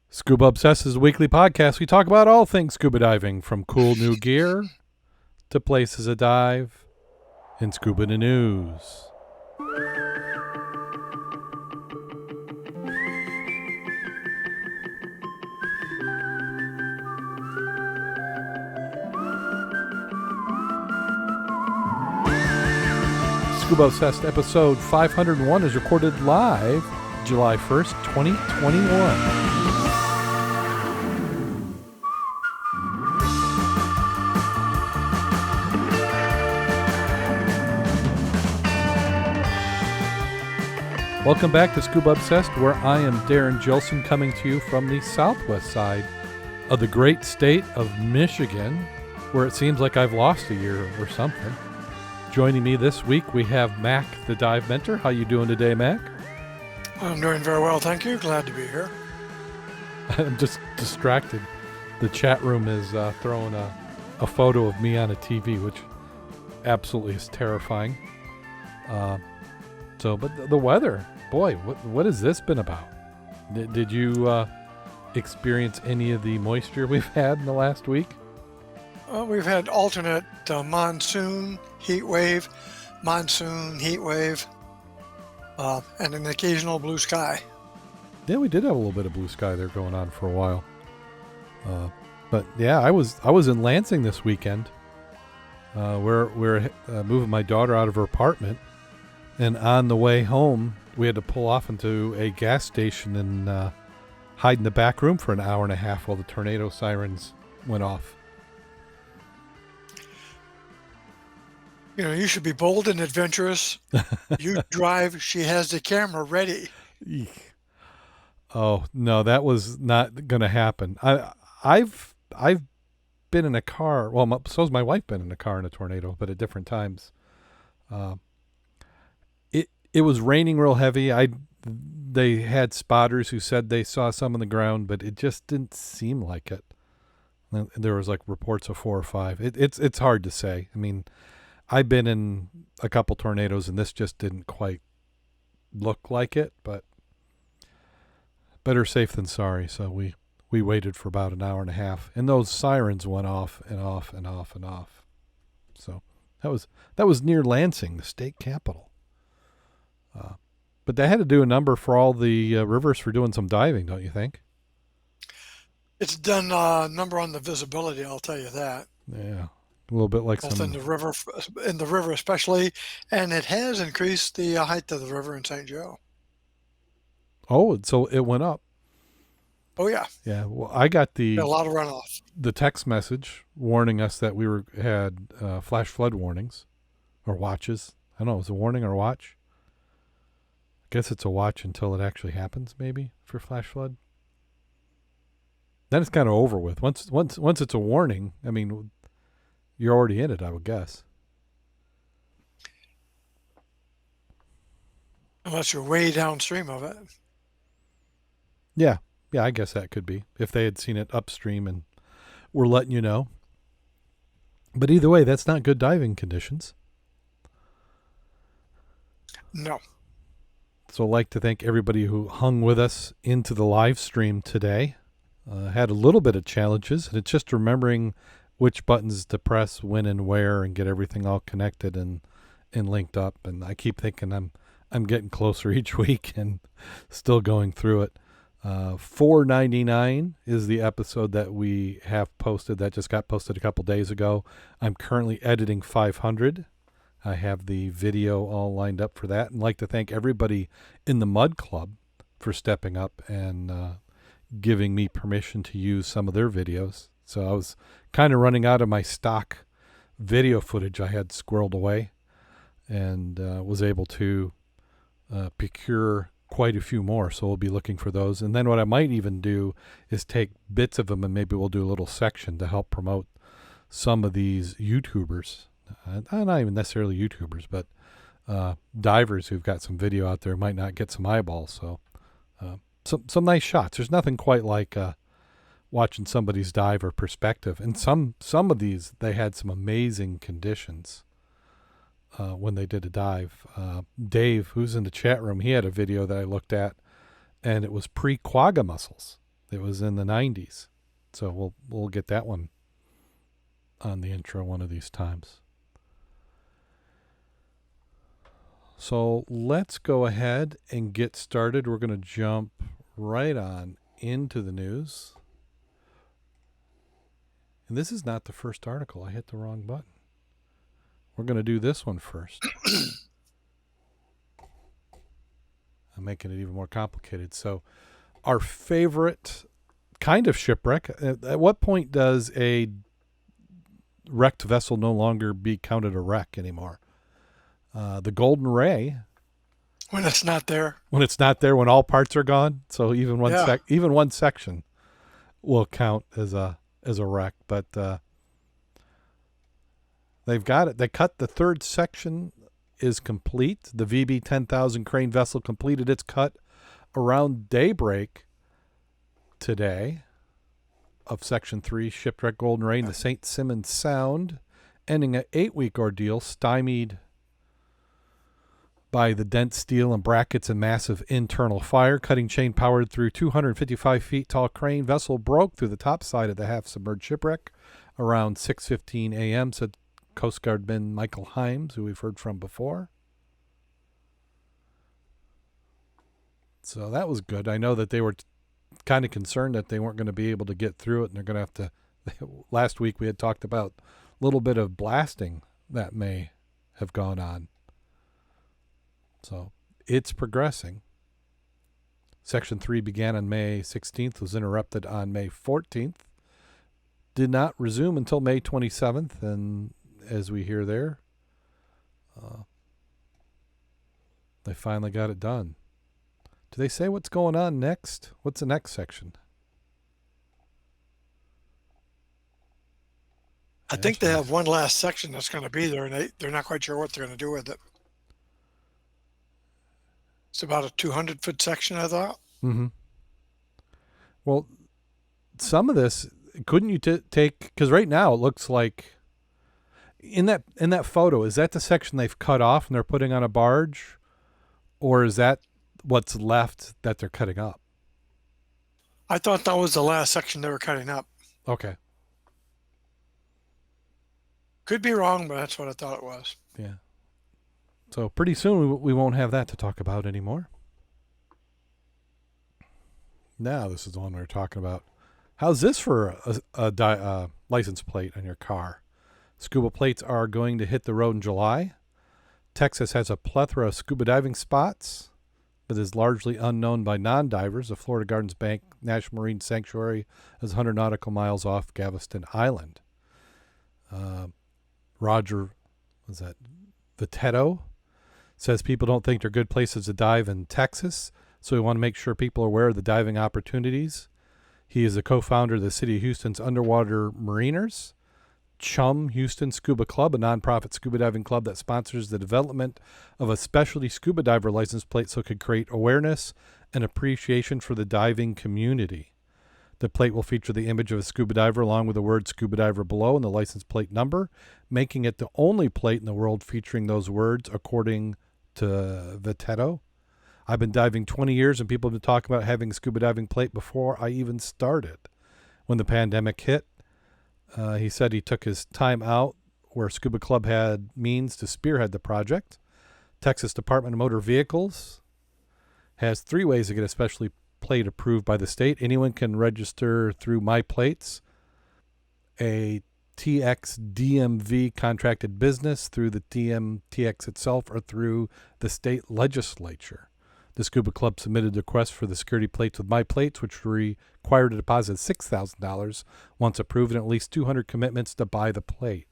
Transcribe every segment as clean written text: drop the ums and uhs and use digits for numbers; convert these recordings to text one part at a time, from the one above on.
Scuba Obsessed is a weekly podcast. We talk about all things scuba diving, from cool new gear to places to dive and scuba news. Scuba Obsessed episode 501 is recorded live July 1st, 2021. Welcome back to Scuba Obsessed, where I am Darren Gilson, coming to you from the southwest side of the great state of Michigan, where it seems like I've lost a year or something. Joining me this week, we have Mack, the dive mentor. How you doing today, Mack? I'm doing very well, thank you. Glad to be here. I'm just distracted. The chat room is throwing a photo of me on a TV, which absolutely is terrifying. But the weather, boy, what has this been about? Did you experience any of the moisture we've had in the last week? We've had alternate monsoon, heat wave, and an occasional blue sky. Yeah, we did have a little bit of blue sky there going on for a while. But yeah, I was in Lansing this weekend. We're moving my daughter out of her apartment, and on the way home, we had to pull off into a gas station and hide in the back room for an hour and a half while the tornado sirens went off. You know, you should be bold and adventurous. You drive, she has the camera ready. Eek. Oh, no, that was not going to happen. I've been in a car. Well, so's my wife been in a car in a tornado, but at different times. It was raining real heavy. They had spotters who said they saw some on the ground, but it just didn't seem like it. There was like reports of 4 or 5. It's hard to say. I mean, I've been in a couple tornadoes, and this just didn't quite look like it, but better safe than sorry. So we waited for about an hour and a half, and those sirens went off and off and off and off. So that was near Lansing, the state capital. But they had to do a number for all the rivers for doing some diving, don't you think? It's done a number on the visibility, I'll tell you that. Yeah, a little bit like both in the river especially, and it has increased the height of the river in St. Joe. Oh, so it went up. Oh yeah. Yeah. Well, I got a lot of runoff. The text message warning us that we had flash flood warnings or watches. I don't know, is it a warning or a watch? I guess it's a watch until it actually happens, maybe, for flash flood. Then it's kind of over with. Once it's a warning, I mean, you're already in it, I would guess. Unless you're way downstream of it. Yeah, I guess that could be. If they had seen it upstream and were letting you know. But either way, that's not good diving conditions. No. So I'd like to thank everybody who hung with us into the live stream today. Had a little bit of challenges, and it's just remembering which buttons to press, when and where, and get everything all connected and linked up. And I keep thinking I'm getting closer each week and still going through it. 499 is the episode that we have posted. That just got posted a couple days ago. I'm currently editing 500. I have the video all lined up for that, and like to thank everybody in the Mud Club for stepping up and giving me permission to use some of their videos. So I was kind of running out of my stock video footage I had squirreled away, and was able to procure quite a few more. So we'll be looking for those. And then what I might even do is take bits of them, and maybe we'll do a little section to help promote some of these YouTubers. Not even necessarily YouTubers, but divers who've got some video out there might not get some eyeballs. So some nice shots. There's nothing quite like watching somebody's dive or perspective. And some of these, they had some amazing conditions when they did a dive. Dave, who's in the chat room, he had a video that I looked at, and it was pre-quagga mussels. It was in the 90s. So we'll get that one on the intro one of these times. So let's go ahead and get started. We're going to jump right on into the news. And this is not the first article. I hit the wrong button. We're going to do this one first. I'm making it even more complicated. So our favorite kind of shipwreck, at what point does a wrecked vessel no longer be counted a wreck anymore? The Golden Ray. When it's not there. When it's not there, when all parts are gone. So even one section will count as a wreck. But they've got it. They cut the third section is complete. The VB 10,000 crane vessel completed its cut around daybreak today of Section 3, Shipwreck Golden Ray in the St. Simons Sound, ending an 8-week ordeal stymied by the dense steel and brackets and massive internal fire. Cutting chain powered through 255 feet tall crane vessel broke through the top side of the half-submerged shipwreck around 6:15 a.m., said Coast Guardman Michael Himes, who we've heard from before. So that was good. I know that they were kind of concerned that they weren't going to be able to get through it, and they're going to have to. Last week we had talked about a little bit of blasting that may have gone on. So it's progressing. Section 3 began on May 16th, was interrupted on May 14th, did not resume until May 27th, and as we hear there, they finally got it done. Do they say what's going on next? What's the next section? I think they have one last section that's going to be there, and they're not quite sure what they're going to do with it. It's about a 200-foot section, I thought. Mm-hmm. Well, some of this, couldn't you take, because right now it looks like, in that photo, is that the section they've cut off and they're putting on a barge? Or is that what's left that they're cutting up? I thought that was the last section they were cutting up. Okay. Could be wrong, but that's what I thought it was. Yeah. So pretty soon we won't have that to talk about anymore. Now this is the one we were talking about. How's this for a license plate on your car? Scuba plates are going to hit the road in July. Texas has a plethora of scuba diving spots, but is largely unknown by non-divers. The Florida Gardens Bank National Marine Sanctuary is 100 nautical miles off Galveston Island. Roger, was that Vitetto, says people don't think they're good places to dive in Texas, so we want to make sure people are aware of the diving opportunities. He is a co-founder of the City of Houston's Underwater Mariners. Chum Houston Scuba Club, a nonprofit scuba diving club that sponsors the development of a specialty scuba diver license plate so it could create awareness and appreciation for the diving community. The plate will feature the image of a scuba diver along with the word scuba diver below and the license plate number, making it the only plate in the world featuring those words, according to Vitetto. I've been diving 20 years and people have been talking about having a scuba diving plate before I even started. When the pandemic hit, he said he took his time out where Scuba Club had means to spearhead the project. Texas Department of Motor Vehicles has 3 ways to get a specialty plate approved by the state. Anyone can register through My Plates, a TX DMV contracted business, through the TX itself, or through the state legislature. The Scuba Club submitted a request for the security plates with My Plates, which required a deposit of $6,000 once approved and at least 200 commitments to buy the plate.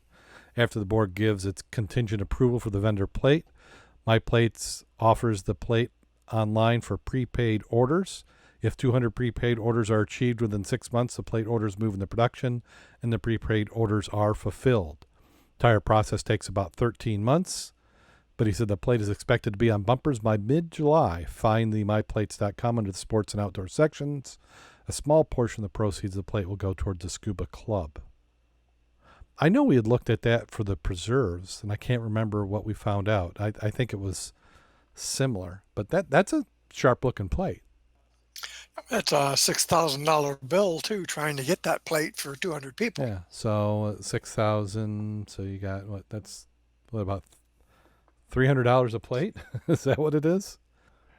After the board gives its contingent approval for the vendor plate, My Plates offers the plate online for prepaid orders. If 200 prepaid orders are achieved within 6 months, the plate orders move into production and the prepaid orders are fulfilled. Entire process takes about 13 months. But he said the plate is expected to be on bumpers by mid-July. Find the myplates.com under the sports and outdoor sections. A small portion of the proceeds of the plate will go towards the Scuba Club. I know we had looked at that for the preserves, and I can't remember what we found out. I think it was similar, but that's a sharp-looking plate. That's a $6,000 bill too, trying to get that plate for 200 people. Yeah. So 6,000. So you got what? That's what, about $300 a plate? Is that what it is?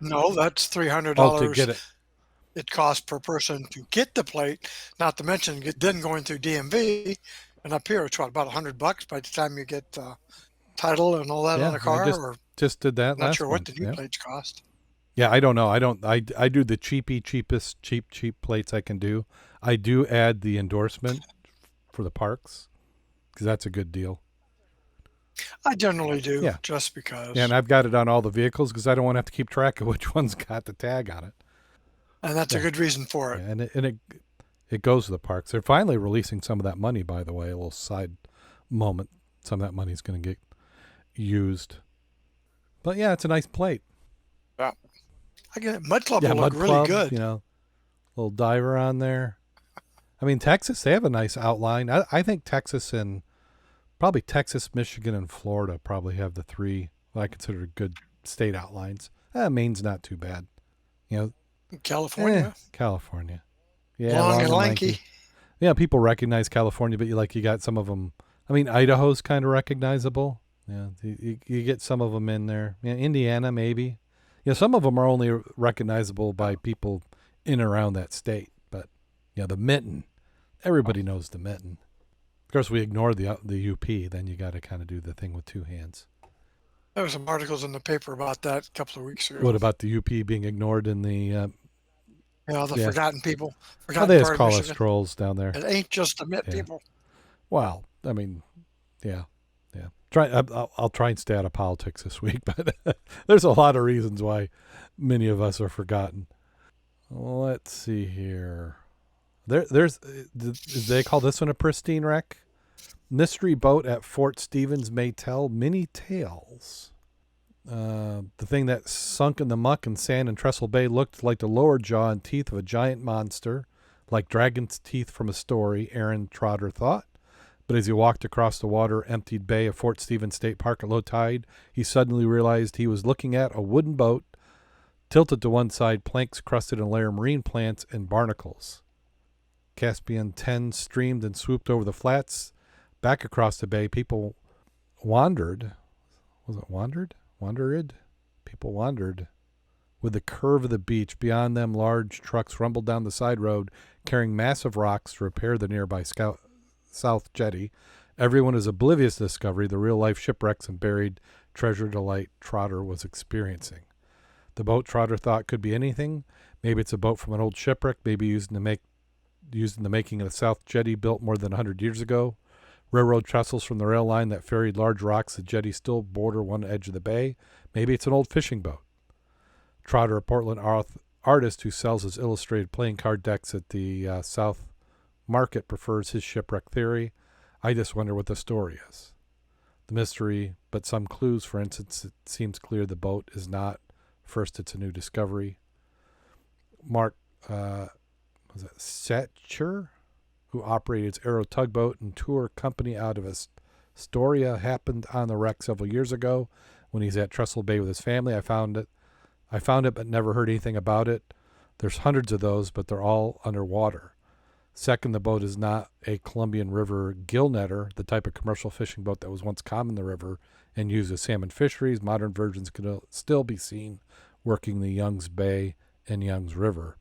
No, that's three hundred Oh, to dollars get it. it costs per person to get the plate. Not to mention then going through DMV, and up here it's what, about $100 by the time you get title and all that on Yeah. a I car. just Or just did that not last sure what the month. new Yeah. plates cost. Yeah. I don't know. I don't. I do the cheapest cheap plates I can do. I do add the endorsement for the parks because that's a good deal. I generally do, Yeah. just Yeah, and because, I've got it on all the vehicles because I don't want to have to keep track of which one's got the tag on it. and that's a Yeah, good reason for yeah, it. and it goes to the parks. They're finally releasing some of that money, by the way. A little side moment. Some of that money's going to get used. But yeah, it's a nice plate. Yeah. Again, Mud Club Yeah, will look Mud really Club. good. Little diver on there. I mean, Texas, they have a nice outline. I think Texas and probably Texas, Michigan, and Florida probably have the three what I consider good state outlines. Maine's not too bad. You know, California, California. Yeah, long long and and lanky. lanky. Yeah, people recognize California, but you got some of them. I mean, Idaho's kind of recognizable. Yeah, you get some of them in there. Yeah, Indiana maybe. Yeah, some of them are only recognizable by people in and around that state. But yeah, the mitten, everybody knows the mitten. Of course, we ignore the UP. Then you got to kind of do the thing with two hands. There were some articles in the paper about that a couple of weeks What ago. about the UP being ignored in the? The Yeah, forgotten people, oh, forgotten they just part of call us Michigan. trolls down there. It ain't just the Met Yeah. people. Well, I mean, yeah, yeah. I'll try and stay out of politics this week, but there's a lot of reasons why many of us are forgotten. Let's see here. There's they call this one a pristine wreck. Mystery boat at Fort Stevens may tell many tales. The thing that sunk in the muck and sand in Trestle Bay looked like the lower jaw and teeth of a giant monster, like dragon's teeth from a story, Aaron Trotter thought. But as he walked across the water-emptied bay of Fort Stevens State Park at low tide, he suddenly realized he was looking at a wooden boat, tilted to one side, planks crusted in layer of marine plants and barnacles. Caspian 10 streamed and swooped over the flats. Back across the bay, people wandered. Was it wandered? Wandered? People wandered. With the curve of the beach, beyond them large trucks rumbled down the side road, carrying massive rocks to repair the nearby South Jetty. Everyone is oblivious to the discovery, the real-life shipwrecks and buried treasure delight Trotter was experiencing. The boat Trotter thought could be anything. Maybe it's a boat from an old shipwreck, maybe used in the making of the South Jetty built more than 100 years ago. Railroad trestles from the rail line that ferried large rocks the jetty still border one edge of the bay. Maybe it's an old fishing boat. Trotter, a Portland artist who sells his illustrated playing card decks at the South Market, prefers his shipwreck theory. I just wonder what the story is. The mystery, but some clues. For instance, it seems clear the boat is not. First, it's a new discovery. Mark, was it Setcher, who operated its Arrow tugboat and tour company out of Astoria, happened on the wreck several years ago when he's at Trestle Bay with his family. I found it, but never heard anything about it. There's hundreds of those, but they're all underwater. Second, the boat is not a Columbian River gill netter, the type of commercial fishing boat that was once common in the river and used as salmon fisheries. Modern versions can still be seen working the Youngs Bay and Youngs River.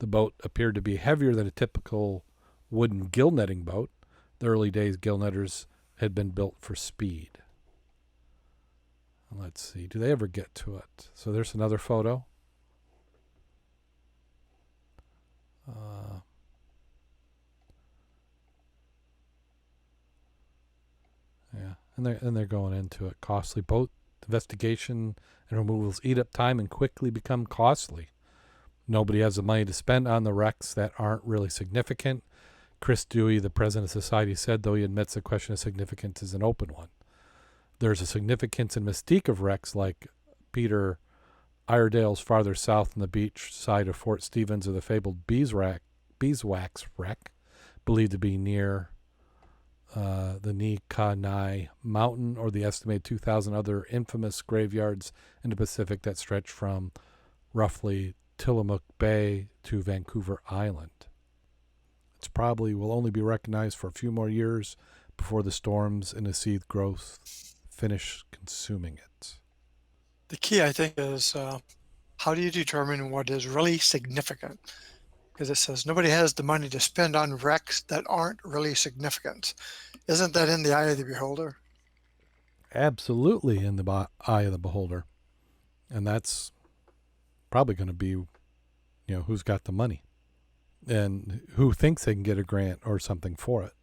The boat appeared to be heavier than a typical wooden gill netting boat. The early days gill netters had been built for speed. Let's see, do they ever get to it? So there's another photo. Yeah, and they're going into it. Costly boat investigation and removals eat up time and quickly become costly. Nobody has the money to spend on the wrecks that aren't really significant. Chris Dewey, the president of society, said, though he admits the question of significance is an open one. There's a significance and mystique of wrecks like Peter Iredale's farther south on the beach side of Fort Stevens, or the fabled beeswax wreck, believed to be near the Nikanai Mountain, or the estimated 2,000 other infamous graveyards in the Pacific that stretch from roughly Tillamook Bay to Vancouver Island. It's probably will only be recognized for a few more years before the storms and the seed growth finish consuming it. The key, I think, is how do you determine what is really significant? Because it says nobody has the money to spend on wrecks that aren't really significant. Isn't that in the eye of the beholder? Absolutely in the eye of the beholder. And that's probably going to be, who's got the money and who thinks they can get a grant or something for it.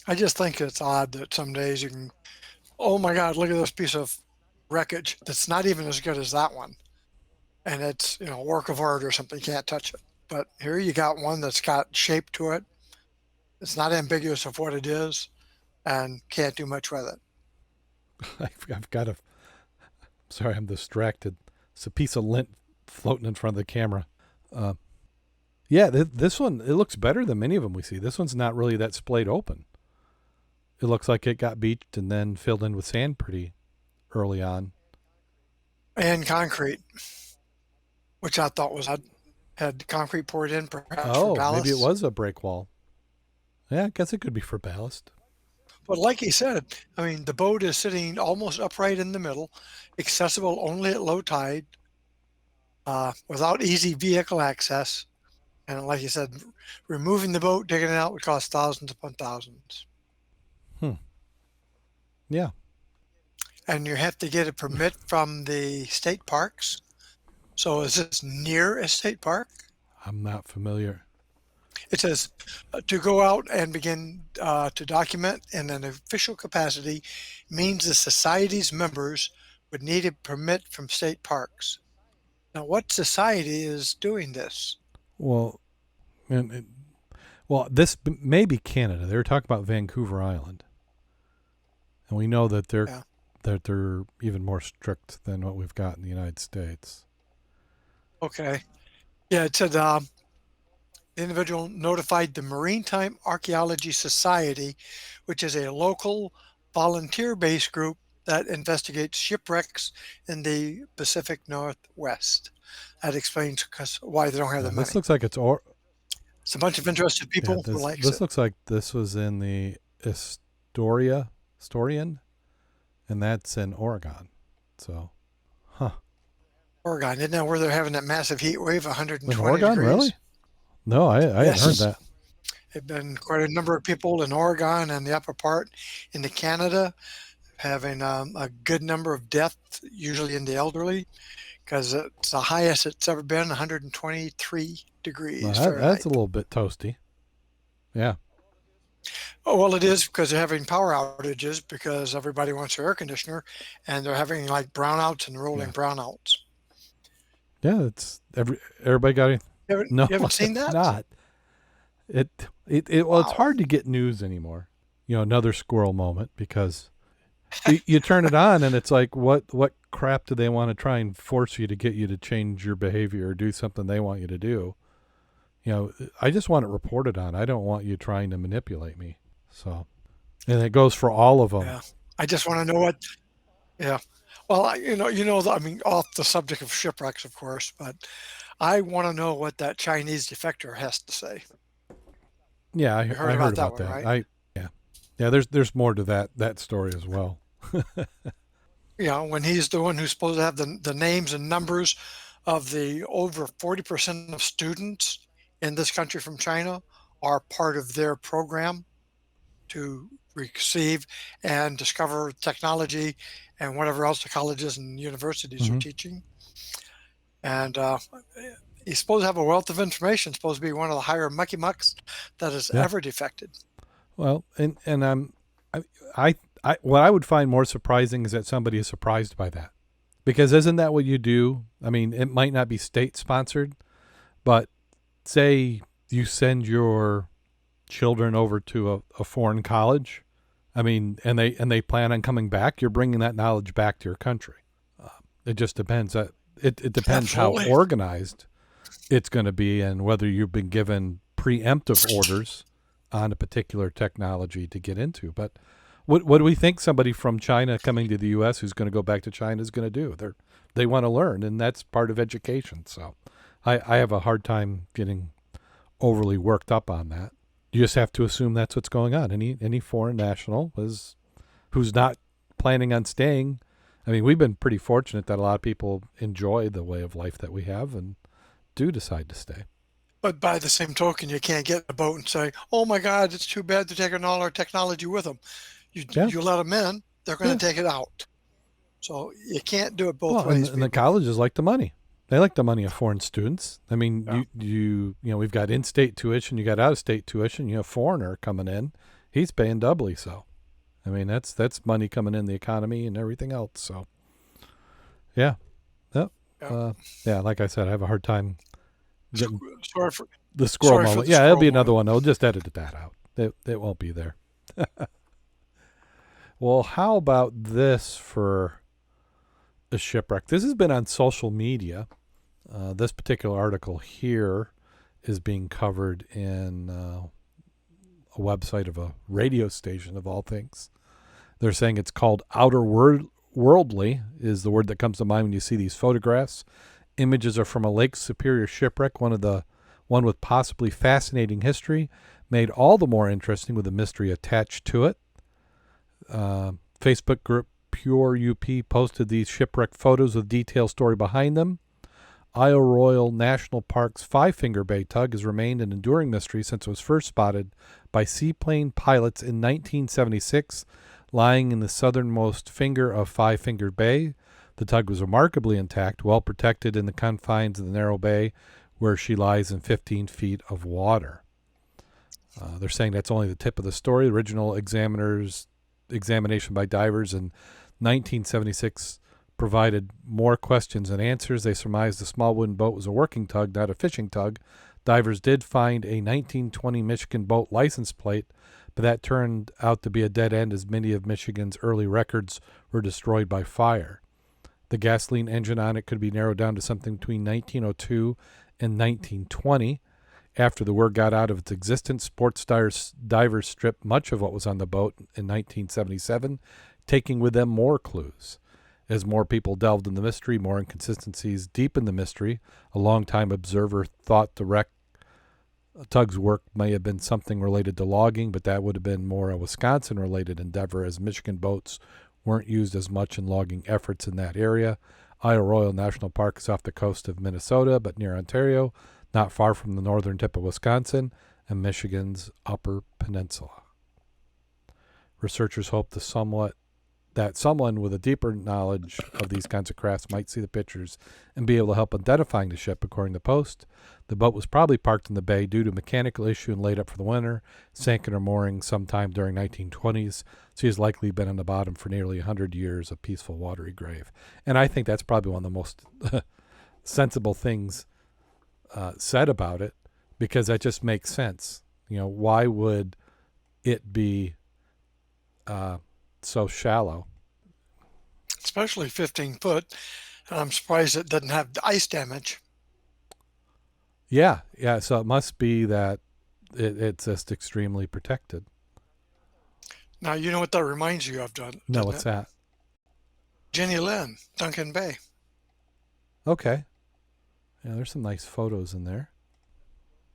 I just think it's odd that some days you can, oh my God, look at this piece of wreckage that's not even as good as that one. And it's, a work of art or something. You can't touch it. But here you got one that's got shape to it. It's not ambiguous of what it is and can't do much with it. I've got a, sorry, I'm distracted. It's a piece of lint floating in front of the camera. This one, it looks better than many of them we see. This one's not really that splayed open. It looks like it got beached and then filled in with sand pretty early on. And concrete, which I thought was had concrete poured in perhaps for Oh, ballast. maybe it was a break wall. Yeah, I guess it could be for ballast. But like he said, I mean, the boat is sitting almost upright in the middle, accessible only at low tide, without easy vehicle access. And like you said, removing the boat, digging it out would cost thousands upon thousands. Yeah. And you have to get a permit from the state parks. So is this near a state park? I'm not familiar. It says to go out and begin to document in an official capacity means the society's members would need a permit from state parks. Now, what society is doing this? Well, this may be Canada. They were talking about Vancouver Island, and we know that they're even more strict than what we've got in the United States. Okay. Yeah, it said the individual notified the Maritime Archaeology Society, which is a local volunteer-based group that investigates shipwrecks in the Pacific Northwest. That explains why they don't have the money. This looks like it's a bunch of interested people who likes it. This looks like this was in the Astorian, and that's in Oregon. So, Oregon, isn't that where they're having that massive heat wave, 120 in Oregon, degrees? really? No, I hadn't heard that. There have been quite a number of people in Oregon and the upper part into Canada having a good number of deaths, usually in the elderly, because it's the highest it's ever been, 123 degrees Fahrenheit. That's a little bit toasty. Yeah. Oh, well, it is because they're having power outages because everybody wants their air conditioner, and they're having like brownouts and rolling brownouts. Yeah, it's everybody got it. You haven't seen that? Not. Well, it's hard to get news anymore. Another squirrel moment, because you turn it on and it's like, what crap do they want to try and force you to get you to change your behavior or do something they want you to do? I just want it reported on. I don't want you trying to manipulate me. So, and it goes for all of them. Yeah. I just want to know what. Yeah. Well, I mean, off the subject of shipwrecks, of course, but I want to know what that Chinese defector has to say. Yeah, I heard about that. One, right? Yeah. There's more to that story as well. When he's the one who's supposed to have the names and numbers of the over 40% of students in this country from China are part of their program to receive and discover technology and whatever else the colleges and universities are teaching. And he's supposed to have a wealth of information, supposed to be one of the higher mucky mucks that has ever defected. Well, and what I would find more surprising is that somebody is surprised by that. Because isn't that what you do? I mean, it might not be state sponsored, but say you send your children over to a foreign college, I mean, and they plan on coming back, you're bringing that knowledge back to your country. It just depends. It depends how organized it's going to be and whether you've been given preemptive orders on a particular technology to get into. But what do we think somebody from China coming to the U.S. who's going to go back to China is going to do? They want to learn, and that's part of education. So I have a hard time getting overly worked up on that. You just have to assume that's what's going on. Any foreign national who's not planning on staying. I mean, we've been pretty fortunate that a lot of people enjoy the way of life that we have and do decide to stay. But by the same token, you can't get in a boat and say, "Oh my God, it's too bad they're taking all our technology with them." You Yeah, you let them in, they're going yeah. to take it out. So you can't do it both Well, ways, and the people. colleges like the money. They like the money of foreign students. I mean, Yeah. we've got in-state tuition, you got out-of-state tuition. You have a foreigner coming in, he's paying doubly. So, I mean, that's money coming in the economy and everything else. So, yeah, yep, Yeah. uh, yeah. Like I said, I have a hard time getting Sorry for the squirrel sorry for moment. the Yeah, it'll squirrel be another moment. one. I'll just edit that out. It won't be there. Well, how about this for a shipwreck? This has been on social media. This particular article here is being covered in a website of a radio station of all things. They're saying it's called Worldly is the word that comes to mind when you see these photographs. Images are from a Lake Superior shipwreck, one with possibly fascinating history, made all the more interesting with a mystery attached to it. Facebook group Pure UP posted these shipwreck photos with detailed story behind them. Isle Royale National Park's Five Finger Bay tug has remained an enduring mystery since it was first spotted by seaplane pilots in 1976, lying in the southernmost finger of Five Finger Bay. The tug was remarkably intact, well protected in the confines of the narrow bay, where she lies in 15 feet of water. They're saying that's only the tip of the story. The original examination by divers in 1976 provided more questions than answers. They surmised the small wooden boat was a working tug, not a fishing tug. Divers did find a 1920 Michigan boat license plate, but that turned out to be a dead end as many of Michigan's early records were destroyed by fire. The gasoline engine on it could be narrowed down to something between 1902 and 1920. After the word got out of its existence, sports divers stripped much of what was on the boat in 1977, taking with them more clues. As more people delved in the mystery, more inconsistencies deepened the mystery. A longtime observer thought the tug's work may have been something related to logging, but that would have been more a Wisconsin-related endeavor, as Michigan boats weren't used as much in logging efforts in that area. Isle Royale National Park is off the coast of Minnesota, but near Ontario, not far from the northern tip of Wisconsin and Michigan's Upper Peninsula. Researchers hope that someone with a deeper knowledge of these kinds of crafts might see the pictures and be able to help identifying the ship. According to Post, the boat was probably parked in the bay due to a mechanical issue and laid up for the winter, sank in her mooring sometime during 1920s. She has likely been on the bottom for nearly 100 years, a peaceful watery grave. And I think that's probably one of the most sensible things said about it, because that just makes sense. Why would it be so shallow? Especially 15 foot. And I'm surprised it doesn't have ice damage. Yeah. So it must be that it's just extremely protected. Now, you know what that reminds you of, No, doesn't what's it? that? Jenny Lynn, Duncan Bay. Okay. Yeah, there's some nice photos in there.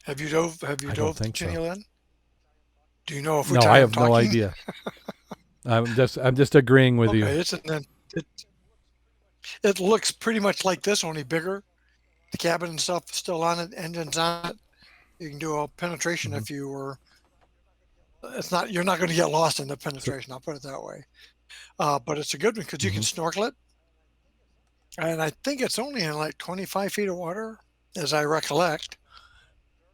Have you dove? Have you I don't dove think Jenny so. Lynn? Do you know of which No, I I am have no talking? idea. I'm just agreeing with you. Okay, it looks pretty much like this, only bigger. The cabin and stuff is still on it, engines on it. You can do a penetration Mm-hmm. if you were. It's not. You're not going to get lost in the So, penetration. I'll put it that way. But it's a good one because you can mm-hmm. snorkel it, and I think it's only in like 25 feet of water, as I recollect.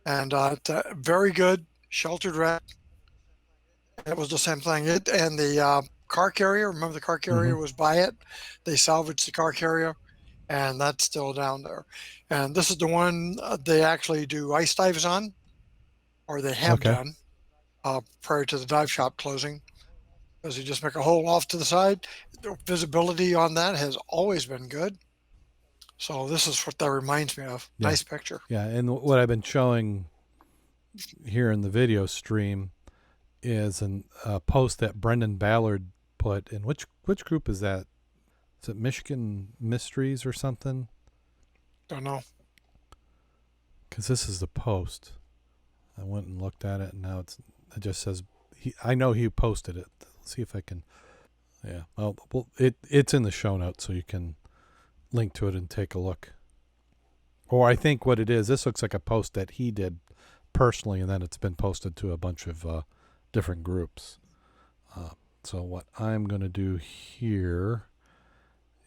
And it's a very good sheltered wreck. It was the same thing. It and the car carrier. Remember, the car Mm-hmm. carrier was by it. They salvaged the car carrier, and that's still down there. And this is the one they actually do ice dives on, or they have Okay. done prior to the dive shop closing. Because you just make a hole off to the side. The visibility on that has always been good. So this is what that reminds me of. Yeah. Nice picture. Yeah. And what I've been showing here in the video stream is a post that Brendan Ballard put in. Which group is that? Is it Michigan Mysteries or something? Don't know. because this is the post. I went and looked at it, and now it just says I know he posted it. Let's see if I can. Yeah, well, it's in the show notes, so you can link to it and take a look. Or I think what it is, this looks like a post that he did personally, and then it's been posted to a bunch of different groups. So what I'm going to do here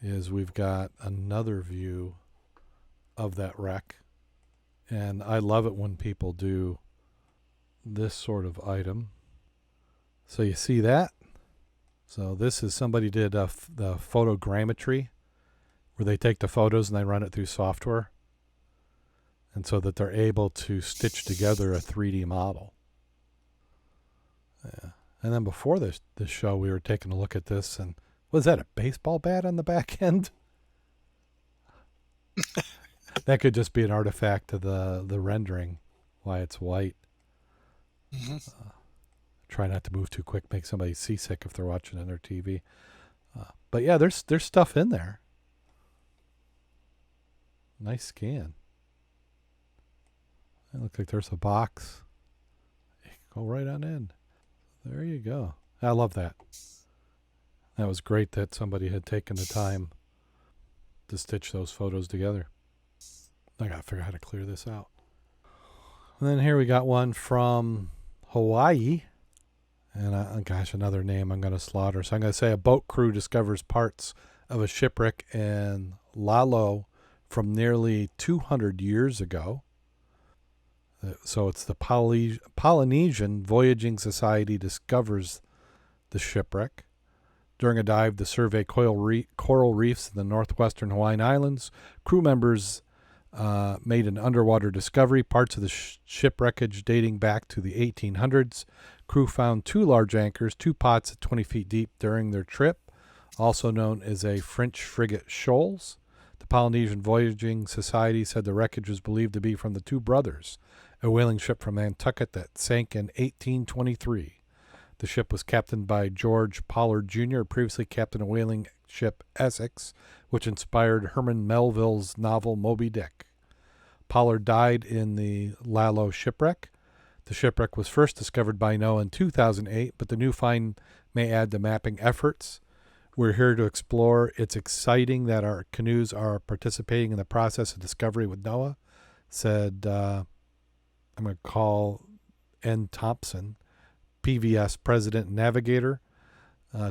is we've got another view of that wreck. And I love it when people do this sort of item. So you see that? So this is somebody did the photogrammetry, where they take the photos and they run it through software. And so that they're able to stitch together a 3D model. Yeah. And then before this show, we were taking a look at this, and was that a baseball bat on the back end? That could just be an artifact of the rendering, why it's white. Mm-hmm. Try not to move too quick, make somebody seasick if they're watching on their TV. But yeah, there's stuff in there. Nice scan. It looks like there's a box. Go right on in. There you go. I love that. That was great that somebody had taken the time to stitch those photos together. I gotta figure out how to clear this out. And then here we got one from Hawaii. And gosh, another name I'm going to slaughter. So I'm going to say a boat crew discovers parts of a shipwreck in Lalo from nearly 200 years ago. So it's the Polynesian Voyaging Society discovers the shipwreck. During a dive to survey coral reefs in the northwestern Hawaiian Islands, crew members made an underwater discovery, parts of the shipwreckage dating back to the 1800s. Crew found 2 large anchors, 2 pots at 20 feet deep during their trip, also known as a French frigate Shoals. The Polynesian Voyaging Society said the wreckage was believed to be from the Two Brothers, a whaling ship from Nantucket that sank in 1823. The ship was captained by George Pollard Jr., previously captained a whaling ship Essex, which inspired Herman Melville's novel Moby Dick. Pollard died in the Lalo shipwreck. The shipwreck was first discovered by NOAA in 2008, but the new find may add to mapping efforts. We're here to explore. It's exciting that our canoes are participating in the process of discovery with NOAA, said, I'm going to call N. Thompson, PVS President and Navigator.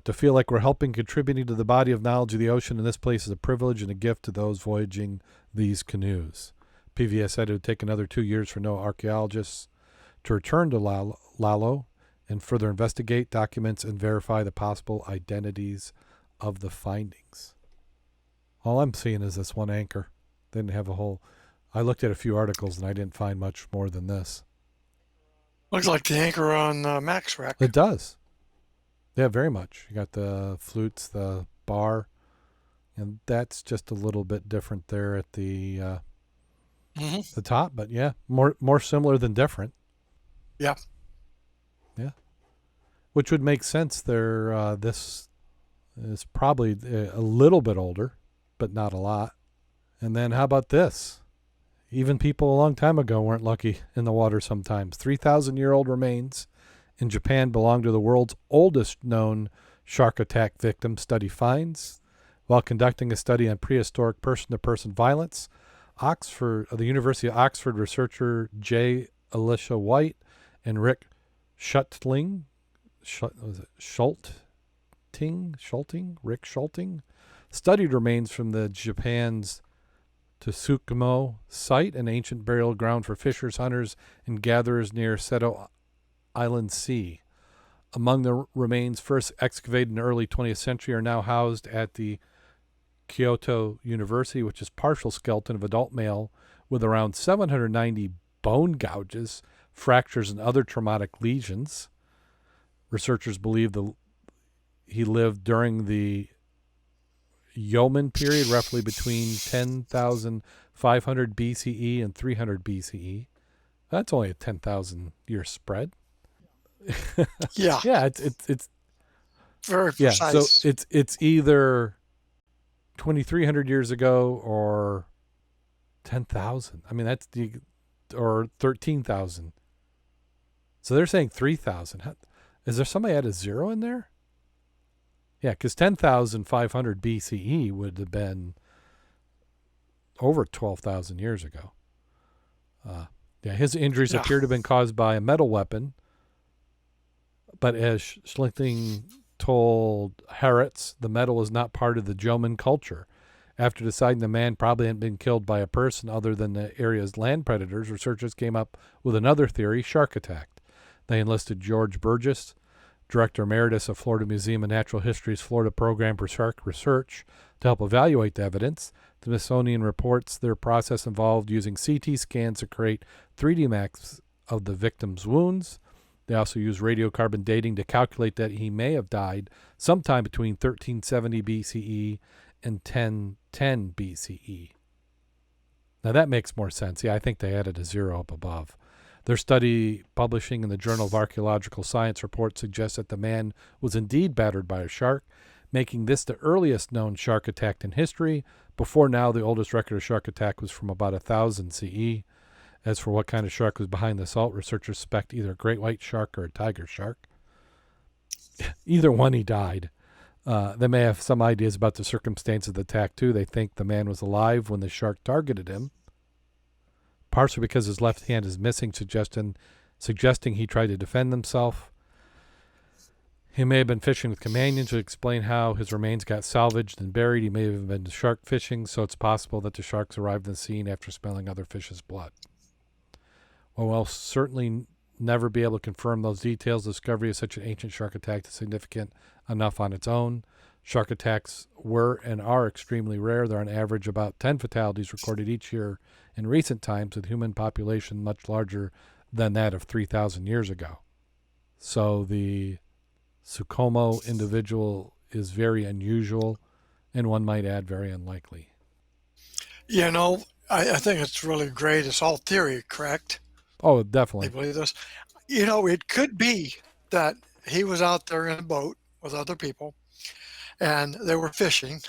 To feel like we're helping, contributing to the body of knowledge of the ocean in this place is a privilege and a gift to those voyaging these canoes. PVS said it would take another 2 years for NOAA archaeologists to return to Lalo and further investigate, documents, and verify the possible identities of the findings. All I'm seeing is this one anchor. They didn't have a whole... I looked at a few articles and I didn't find much more than this. Looks like the anchor on Mack's wreck. It does. Yeah, very much. You got the flutes, the bar, and that's just a little bit different there at the top. But yeah, more similar than different. Yeah. Yeah. Which would make sense. There, this is probably a little bit older, but not a lot. And then how about this? Even people a long time ago weren't lucky in the water sometimes. 3,000-year-old remains in Japan belong to the world's oldest known shark attack victim, study finds. While conducting a study on prehistoric person-to-person violence, the University of Oxford researcher J. Alicia White and Rick Schulting, Rick Schulting, studied remains from the Japan's Tsukumo site, an ancient burial ground for fishers, hunters, and gatherers near Seto Island Sea. Among the remains first excavated in the early 20th century are now housed at the Kyoto University, which is partial skeleton of adult male with around 790 bone gouges, fractures, and other traumatic lesions. Researchers believe he lived during the Yeoman period, roughly between 10,500 BCE and 300 BCE. That's only a 10,000 year spread. Yeah. Yeah, it's very yeah. precise. So it's either 2,300 years ago or 10,000. I mean, that's or 13,000. So they're saying 3,000. Is there somebody had a zero in there? Yeah, because 10,500 BCE would have been over 12,000 years ago. Yeah, his injuries appear to have been caused by a metal weapon. But as Schlichting told Harrods, the metal is not part of the Jomon culture. After deciding the man probably hadn't been killed by a person other than the area's land predators, researchers came up with another theory, shark attack. They enlisted George Burgess, Director Emeritus of Florida Museum of Natural History's Florida Program for Shark Research, to help evaluate the evidence. The Smithsonian reports their process involved using CT scans to create 3D maps of the victim's wounds. They also used radiocarbon dating to calculate that he may have died sometime between 1370 BCE and 1010 BCE. Now that makes more sense. Yeah, I think they added a zero up above. Their study, publishing in the Journal of Archaeological Science report, suggests that the man was indeed battered by a shark, making this the earliest known shark attack in history. Before now, the oldest record of shark attack was from about 1000 CE. As for what kind of shark was behind the assault, researchers suspect either a great white shark or a tiger shark. Either one, he died. They may have some ideas about the circumstances of the attack, too. They think the man was alive when the shark targeted him, partially because his left hand is missing, suggesting he tried to defend himself. He may have been fishing with companions to explain how his remains got salvaged and buried. He may have been shark fishing, so it's possible that the sharks arrived on the scene after smelling other fish's blood. Well, we'll certainly never be able to confirm those details. The discovery of such an ancient shark attack is significant enough on its own. Shark attacks were and are extremely rare. There are on average about 10 fatalities recorded each year in recent times, with human population much larger than that of 3,000 years ago. So the Tsukumo individual is very unusual, and one might add very unlikely. You know, I think it's really great. It's all theory, correct? Oh, definitely. They believe this. You know, it could be that he was out there in a boat with other people, and they were fishing,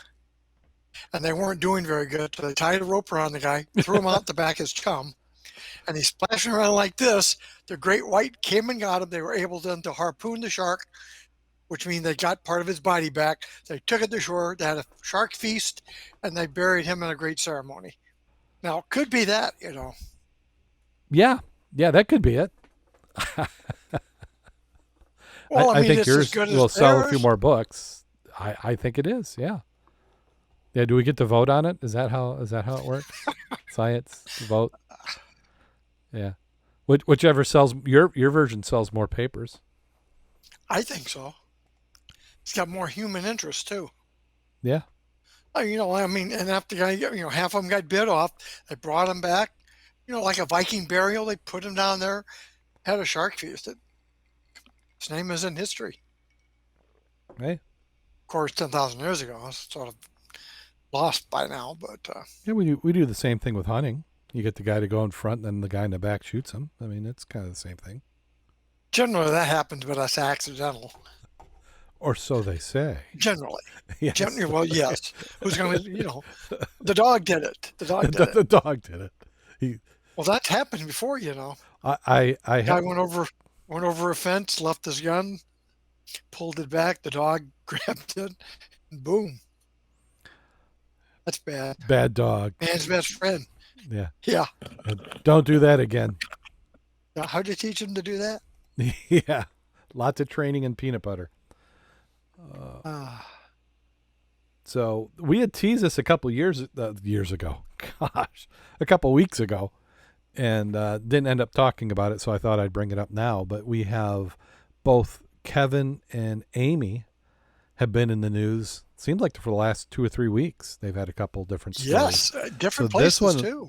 and they weren't doing very good. So they tied a rope around the guy, threw him out the back of his chum, and he's splashing around like this. The great white came and got him. They were able then to harpoon the shark, which means they got part of his body back. They took it to shore. They had a shark feast, and they buried him in a great ceremony. Now, it could be that, you know. Yeah, that could be it. Well, I mean, think it's yours as good as will sell a few theirs. more books. I think it is. Yeah. Yeah. Do we get to vote on it? Is that how it works? Science vote. Yeah. Whichever sells your version sells more papers. I think so. It's got more human interest too. Yeah. You know, I mean, and after the guy, you know, half of them got bit off. They brought him back. You know, like a Viking burial. They put him down there, had a shark feast. His name is in history. Hey. Of course, 10,000 years ago, it's sort of lost by now. But Yeah, we do the same thing with hunting. You get the guy to go in front, and then the guy in the back shoots him. I mean, it's kind of the same thing. generally, that happens, but that's accidental. Or so they say. Generally. Yes. Well, yes. Who's going to, you know, the dog did it. The dog did it. The dog did it. Well, that's happened before, you know. I Guy went over a fence, left his gun, pulled it back. The dog grabbed it, and boom. That's bad. Bad dog. Man's best friend. Yeah. Yeah. Don't do that again. Now, how'd you teach him to do that? Yeah. Lots of training and peanut butter. So we had teased this a couple years ago. Gosh, a couple weeks ago, and didn't end up talking about it. So I thought I'd bring it up now. But we have both Kevin and Amy have been in the news. Seems like for the last 2 or 3 weeks they've had a couple different stories. Yes, different places too.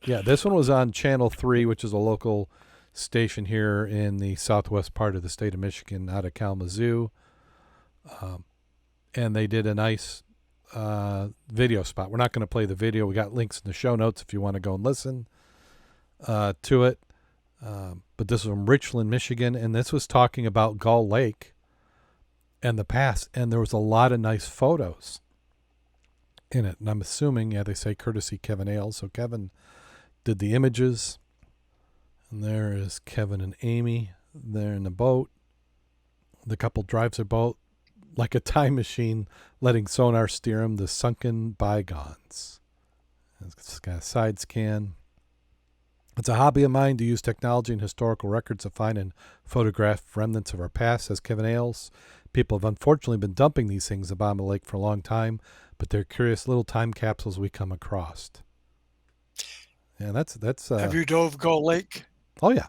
Yeah, this one was on Channel 3, which is a local station here in the southwest part of the state of Michigan, out of Kalamazoo. And they did a nice video spot. We're not going to play the video. We got links in the show notes if you want to go and listen to it. But this was from Richland, Michigan, and this was talking about Gull Lake and the past, and there was a lot of nice photos in it. And I'm assuming, they say courtesy Kevin Ailes. So Kevin did the images. And there is Kevin and Amy. They're in the boat. The couple drives their boat like a time machine, letting sonar steer them to sunken bygones. It's got a side scan. It's a hobby of mine to use technology and historical records to find and photograph remnants of our past, says Kevin Ailes. People have unfortunately been dumping these things at the bottom of the lake for a long time, but they're curious little time capsules we come across. Yeah, that's. Have you dove Gull Lake? Oh yeah,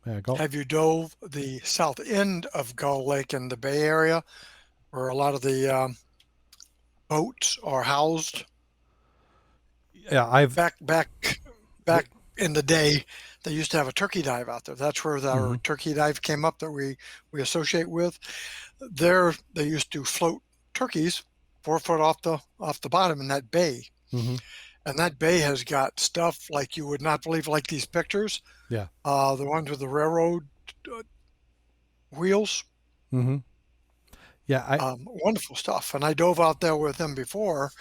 yeah. Go. Have you dove the south end of Gull Lake in the Bay Area, where a lot of the boats are housed? Yeah, I've. Back in the day, they used to have a turkey dive out there. That's where our turkey dive came up that we associate with. There, they used to float turkeys 4 foot off the bottom in that bay. Mm-hmm. And that bay has got stuff like you would not believe, like these pictures. Yeah. The ones with the railroad wheels. Mm-hmm. Yeah, wonderful stuff. And I dove out there with them before,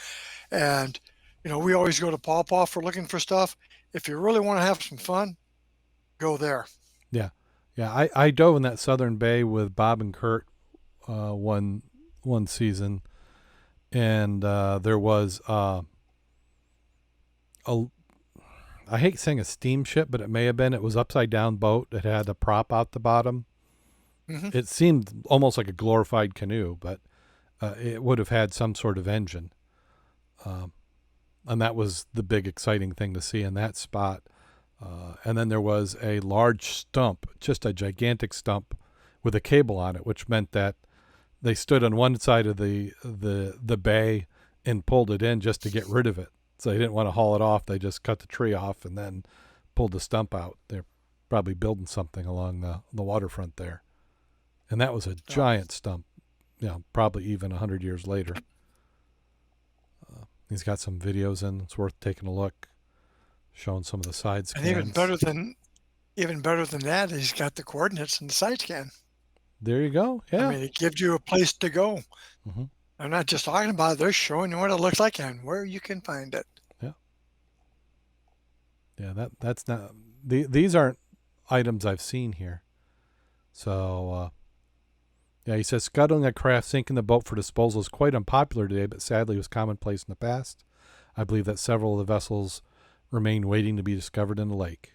and we always go to Paw Paw for looking for stuff. If you really want to have some fun, go there. Yeah, yeah. I dove in that southern bay with Bob and Kurt one season, and there was a. I hate saying a steamship, but it may have been. It was upside down boat. It had a prop out the bottom. Mm-hmm. It seemed almost like a glorified canoe, but it would have had some sort of engine. And that was the big exciting thing to see in that spot. And then there was a large stump, just a gigantic stump with a cable on it, which meant that they stood on one side of the bay and pulled it in just to get rid of it. So they didn't want to haul it off. They just cut the tree off and then pulled the stump out. They're probably building something along the waterfront there. And that was a giant stump, probably even 100 years later. He's got some videos in. It's worth taking a look, showing some of the side scans. And even better than that, he's got the coordinates in the side scan. There you go. Yeah. I mean, it gives you a place to go. Mm-hmm. I'm not just talking about it. They're showing you what it looks like and where you can find it. Yeah. Yeah, that's not... These aren't items I've seen here. So... Yeah, he says scuttling a craft, sinking the boat for disposal is quite unpopular today, but sadly was commonplace in the past. I believe that several of the vessels remain waiting to be discovered in the lake.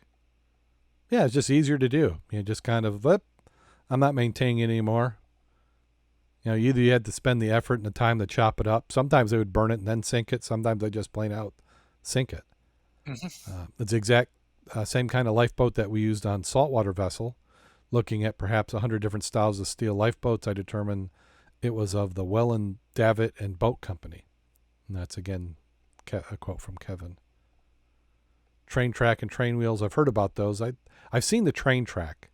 Yeah, it's just easier to do. Just kind of, I'm not maintaining it anymore. Either you had to spend the effort and the time to chop it up. Sometimes they would burn it and then sink it. Sometimes they just plain out sink it. Mm-hmm. It's the exact same kind of lifeboat that we used on saltwater vessel. Looking at perhaps 100 different styles of steel lifeboats, I determined it was of the Welland, Davitt, and Boat Company. And that's, again, a quote from Kevin. Train track and train wheels, I've heard about those. I've seen the train track.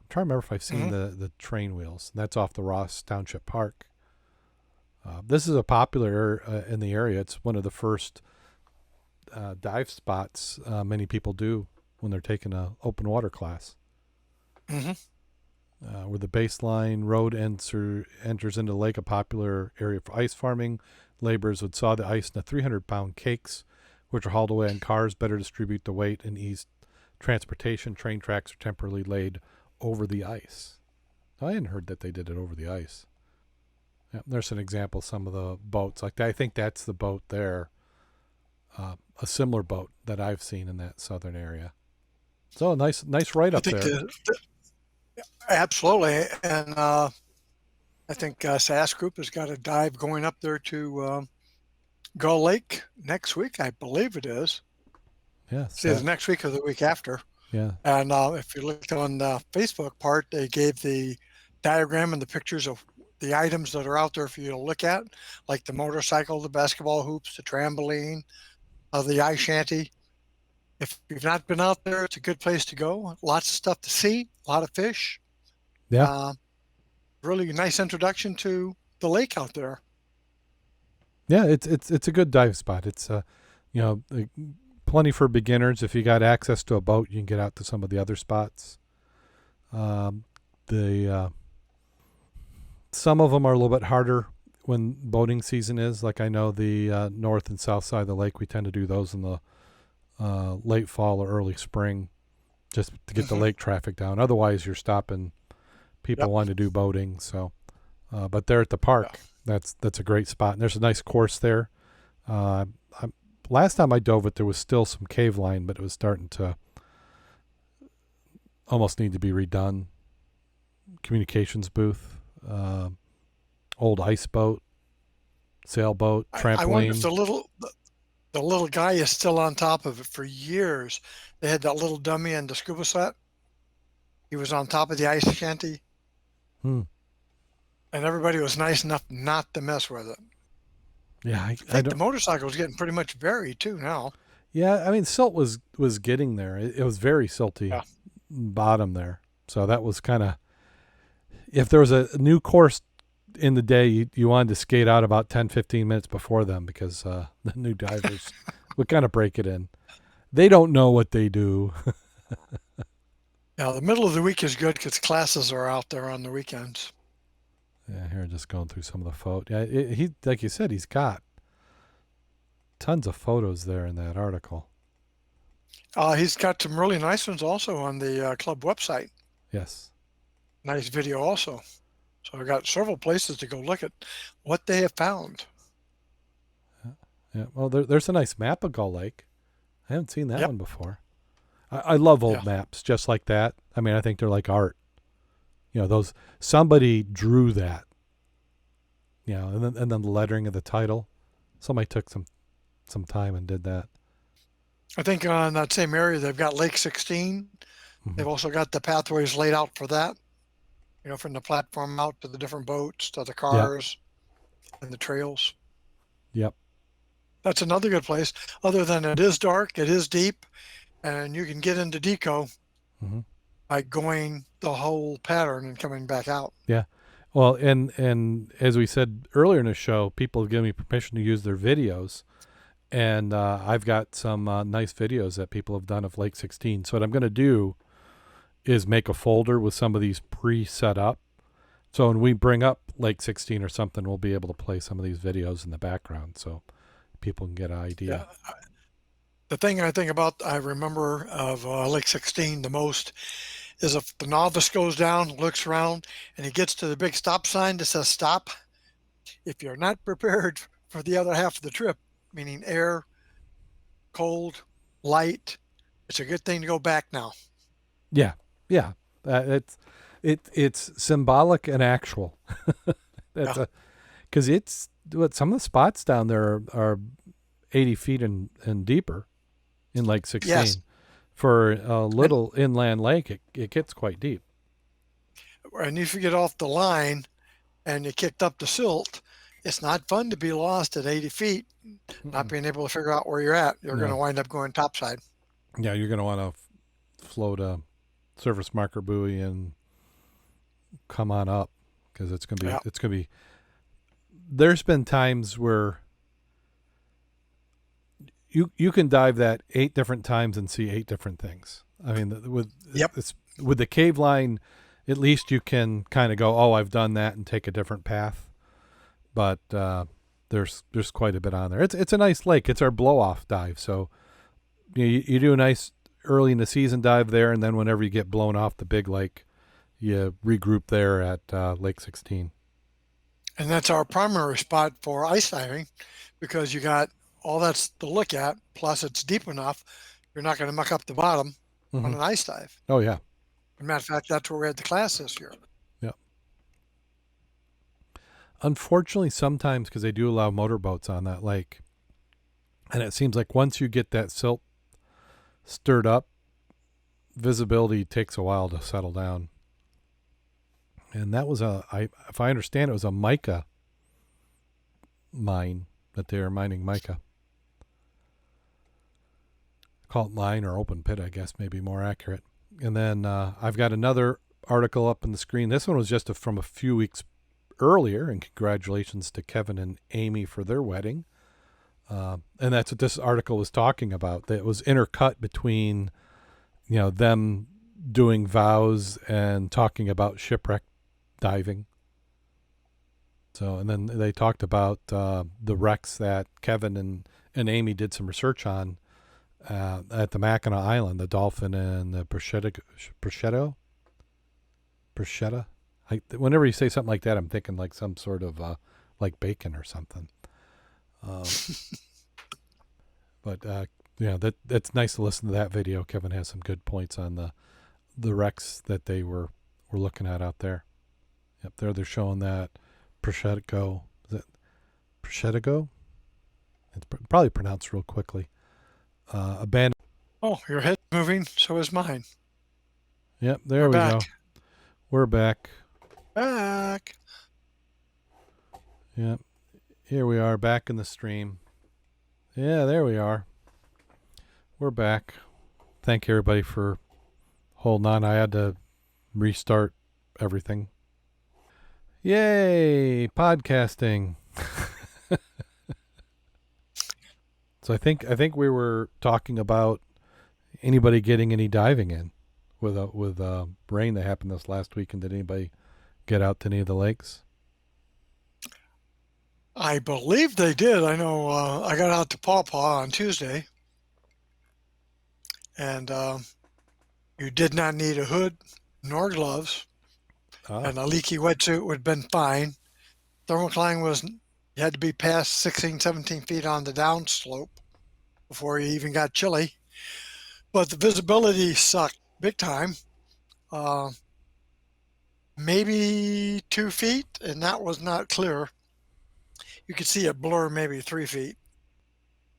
I'm trying to remember if I've seen the train wheels. That's off the Ross Township Park. This is a popular in the area. It's one of the first dive spots many people do when they're taking an open water class. Mm-hmm. Where the baseline road enters into the lake, a popular area for ice farming. Laborers would saw the ice into 300-pound cakes, which are hauled away on cars, better distribute the weight and ease transportation. Train tracks are temporarily laid over the ice. I hadn't heard that they did it over the ice. Yeah, there's an example of some of the boats. Like I think that's the boat there, a similar boat that I've seen in that southern area. So nice write-up there. Absolutely. And I think SAS Group has got a dive going up there to Gull Lake next week, I believe it is. Yes. See, the next week or the week after. Yeah. And if you looked on the Facebook part, they gave the diagram and the pictures of the items that are out there for you to look at, like the motorcycle, the basketball hoops, the trampoline, the ice shanty. If you've not been out there, it's a good place to go. Lots of stuff to see, a lot of fish. Yeah. Really nice introduction to the lake out there. Yeah, it's a good dive spot. It's plenty for beginners. If you got access to a boat, you can get out to some of the other spots. Some of them are a little bit harder when boating season is. Like I know the north and south side of the lake, we tend to do those in the late fall or early spring. just to get the Hmm. lake traffic down. Otherwise, you're stopping people Yep. wanting to do boating. So, but they're at the Yeah. park. That's a great spot. And there's a nice course there. Uh, I, last time I dove it, there was still some cave line, but it was starting to almost need to be redone. Communications booth, old ice boat, sailboat, I wonder if trampoline. the little guy is still on top of it. For years, they had that little dummy in the scuba set. He was on top of the ice shanty, Hmm. and everybody was nice enough not to mess with it. Yeah, I I think the don't. motorcycle is getting pretty much buried too now. Yeah, I mean, silt was getting there. It was very silty Yeah. bottom there. So that was kind of, if there was a new course in the day, you wanted to skate out about 10, 15 minutes before them because the new divers would kind of break it in. They don't know what they do. Now, the middle of the week is good because classes are out there on the weekends. Yeah, here, just going through some of the photos. Yeah, he, like you said, he's got tons of photos there in that article. He's got some really nice ones also on the club website. Yes. Nice video also. So I got several places to go look at what they have found. Yeah. Well, there's a nice map of Gull Lake. I haven't seen that Yep. one before. I love Yeah. old maps just like that. I mean, I think they're like art. You know, those somebody drew that. You know, and then the lettering of the title. Somebody took some time and did that. I think on that same area they've got Lake 16. Hmm. They've also got the pathways laid out for that. You know, from the platform out to the different boats, to the Yep. cars, and the trails. Yep. That's another good place. Other than it is dark, it is deep, and you can get into deco Hmm. by going the whole pattern and coming back out. Yeah. Well, and as we said earlier in the show, people have given me permission to use their videos, and I've got some nice videos that people have done of Lake 16. So what I'm going to do is make a folder with some of these pre-set up. So when we bring up Lake 16 or something, we'll be able to play some of these videos in the background, so people can get an Yeah. idea. The thing I remember of Lake 16 the most is if the novice goes down, looks around, and he gets to the big stop sign that says stop. If you're not prepared for the other half of the trip, meaning air, cold, light, it's a good thing to go back now. Yeah, yeah. It's symbolic and actual. That's Yeah. a because it's what some of the spots down there are 80 feet and deeper in Lake Yes. 16. For a And, little inland lake, it gets quite deep. and if you get off the line and you kicked up the silt, it's not fun to be lost at 80 feet, not Mm-mm. being able to figure out where you're at. You're going to No, wind up going topside. yeah, you're going to want to float a surface marker buoy and come on up because Yeah. it's going to be. There's been times where you can dive that 8 different times and see 8 different things. I mean, Yep. with the cave line, at least you can kind of go, oh, I've done that, and take a different path. But there's quite a bit on there. It's a nice lake. It's our blow off dive. So you do a nice early in the season dive there, and then whenever you get blown off the big lake, you regroup there at Lake 16. And that's our primary spot for ice diving because you got all that's to look at. Plus, it's deep enough. You're not going to muck up the bottom Mm-hmm. on an ice dive. Oh yeah, As a matter of fact, that's where we had the class this year. yeah. Unfortunately, sometimes because they do allow motorboats on that lake, and it seems like once you get that silt stirred up, visibility takes a while to settle down. And that was if I understand, it was a mica mine that they were mining mica. Call it mine or open pit, I guess, maybe more accurate. And then I've got another article up on the screen. This one was just from a few weeks earlier, and congratulations to Kevin and Amy for their wedding. And that's what this article was talking about. That was intercut between, them doing vows and talking about shipwreck diving. So, and then they talked about the wrecks that Kevin and Amy did some research on, at the Mackinac Island, the dolphin and the prosciutto. Whenever you say something like that, I'm thinking like some sort of like bacon or something. Um, but yeah, that's nice to listen to that video. Kevin has some good points on the wrecks that they were looking at out there. Yep, there they're showing that prosciutto. Is it prosciutto? It's probably pronounced real quickly. Abandoned. Oh, your head's moving, so is mine. Yep, there We're we back. go. We're back. Back. Yep, here we are back in the stream. Yeah, there we are. We're back. Thank you everybody for holding on. I had to restart everything. Yay, podcasting. So I think we were talking about anybody getting any diving in with rain that happened this last week, and did anybody get out to any of the lakes? I believe they did. I know I got out to Paw Paw on Tuesday, and you did not need a hood nor gloves, and a leaky wetsuit would have been fine. Thermocline was, you had to be past 16, 17 feet on the downslope before you even got chilly. But the visibility sucked big time. Maybe 2 feet, and that was not clear. You could see a blur maybe 3 feet.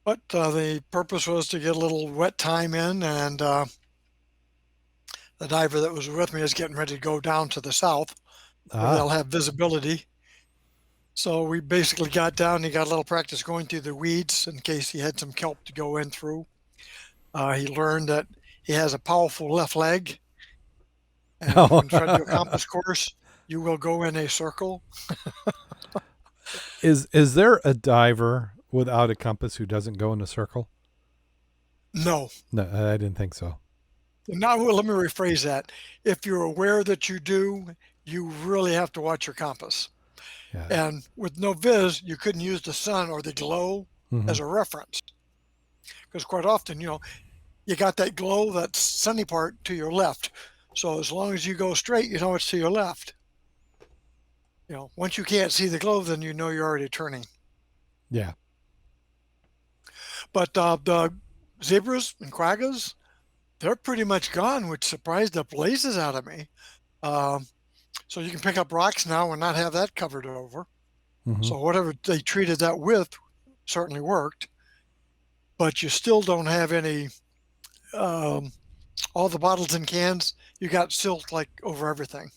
But the purpose was to get a little wet time in, and the diver that was with me is getting ready to go down to the south where they'll have visibility. So we basically got down. He got a little practice going through the weeds in case he had some kelp to go in through. He learned that he has a powerful left leg. And when trying to do a compass course, you will go in a circle. Is there a diver without a compass who doesn't go in a circle? No. No, I didn't think so. Now, let me rephrase that. If you're aware that you do, you really have to watch your compass. Yeah. And with no viz, you couldn't use the sun or the glow as a reference. Because quite often, you got that glow, that sunny part to your left. So as long as you go straight, it's to your left. Once you can't see the glow, then you're already turning. Yeah. But the zebras and quaggas, they're pretty much gone, which surprised the blazes out of me. So you can pick up rocks now and not have that covered over. So whatever they treated that with certainly worked. But you still don't have any, all the bottles and cans, you got silt like over everything.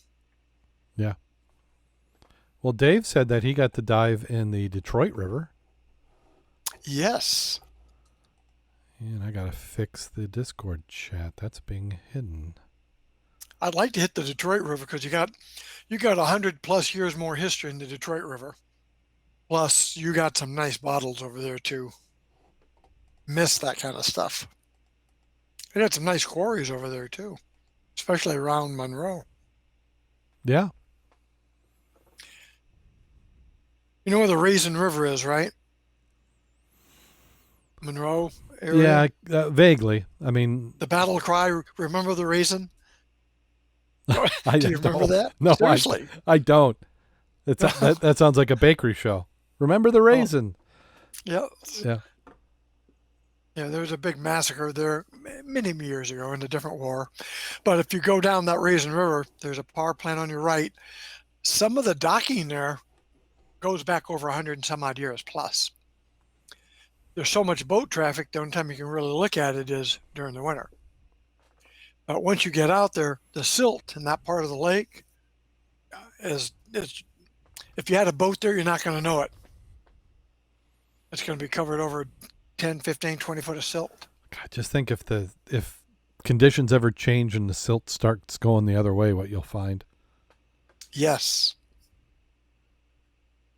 Yeah. Well, Dave said that he got to dive in the Detroit River. Yes. And I got to fix the Discord chat. That's being hidden. I'd like to hit the Detroit River because you got 100+ years more history in the Detroit River. Plus, you got some nice bottles over there too. Miss that kind of stuff. They got some nice quarries over there too, especially around Monroe. Yeah. You know where the Raisin River is, right? Monroe area? Yeah, vaguely. I mean, the battle cry, remember the Raisin? I Do you remember that? No, Seriously. I don't. That sounds like a bakery show. Remember the Raisin? Oh. Yeah. Yeah, there was a big massacre there many years ago in a different war. But if you go down that Raisin River, there's a power plant on your right. Some of the docking there goes back over 100 and some odd years plus. There's so much boat traffic, the only time you can really look at it is during the winter. But once you get out there, the silt in that part of the lake is if you had a boat there, you're not going to know it. It's going to be covered over 10, 15, 20 foot of silt. God, just think if conditions ever change and the silt starts going the other way, what you'll find. Yes.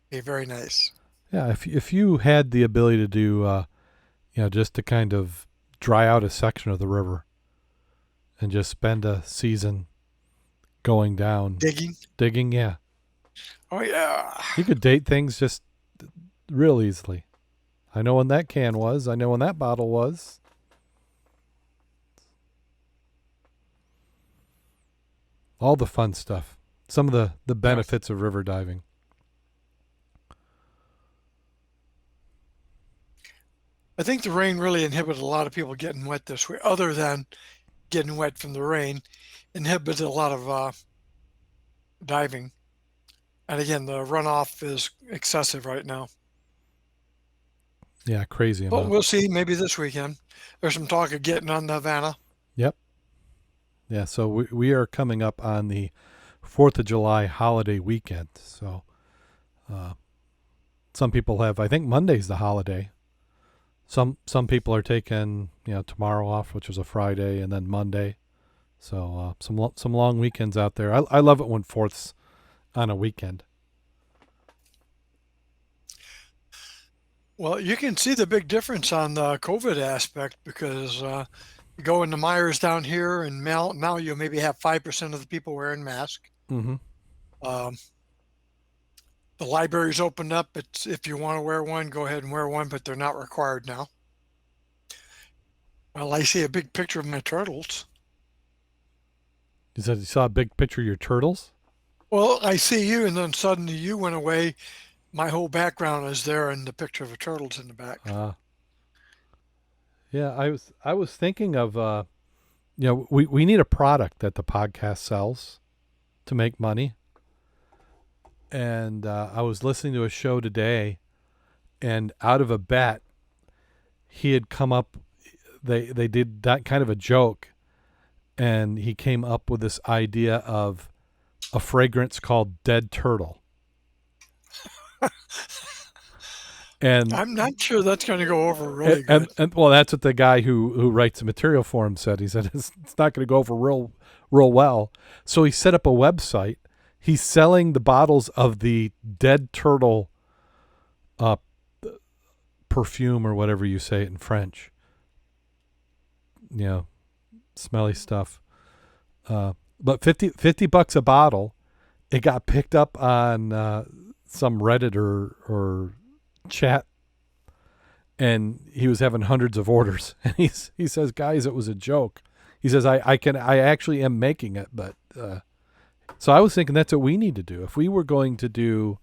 Be very nice. Yeah, if you had the ability to do, just to kind of dry out a section of the river and just spend a season going down. Digging, yeah. Oh, yeah. You could date things just real easily. I know when that can was. I know when that bottle was. all the fun stuff. Some of the benefits of river diving. I think the rain really inhibited a lot of people getting wet this way, other than getting wet from the rain, inhibited a lot of diving. And again, the runoff is excessive right now. Yeah, crazy But amount. we'll see. Maybe this weekend. There's some talk of getting on the Havana. Yep. Yeah, so we are coming up on the 4th of July holiday weekend. So some people have, I think Monday's the holiday. Some people are taking, tomorrow off, which is a Friday, and then Monday. So some long weekends out there. I love it when 4th's on a weekend. Well, you can see the big difference on the COVID aspect because you go into Myers down here, and now you maybe have 5% of the people wearing masks. Mm-hmm. The library's opened up. It's if you want to wear one, go ahead and wear one, but they're not required now. Well, I see a big picture of my turtles. You said you saw a big picture of your turtles? Well, I see you, and then suddenly you went away. My whole background is there, and the picture of the turtles in the back. Yeah, I was thinking of we need a product that the podcast sells to make money. And I was listening to a show today, and out of a bet, he had come up. They did that kind of a joke, and he came up with this idea of a fragrance called Dead Turtle. And I'm not sure that's going to go over really good. And well, that's what the guy who writes the material for him said. He said it's not going to go over real well. So he set up a website. He's selling the bottles of the Dead Turtle perfume, or whatever you say it in French. Smelly stuff. But $50 a bottle. It got picked up on some Reddit or chat, and he was having hundreds of orders. And he says, guys, it was a joke. He says, I actually am making it, but so I was thinking that's what we need to do. If we were going to do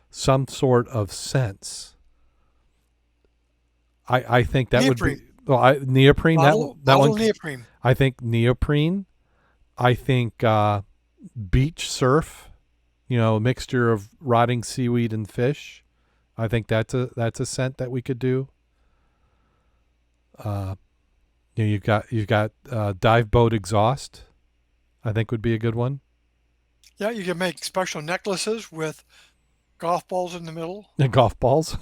some sort of scents, I think that Neoprene. would be neoprene. Bottle one neoprene. I think neoprene. I think beach surf. A mixture of rotting seaweed and fish. I think that's a scent that we could do. You've got dive boat exhaust. I think would be a good one. Yeah, you can make special necklaces with golf balls in the middle. And golf balls.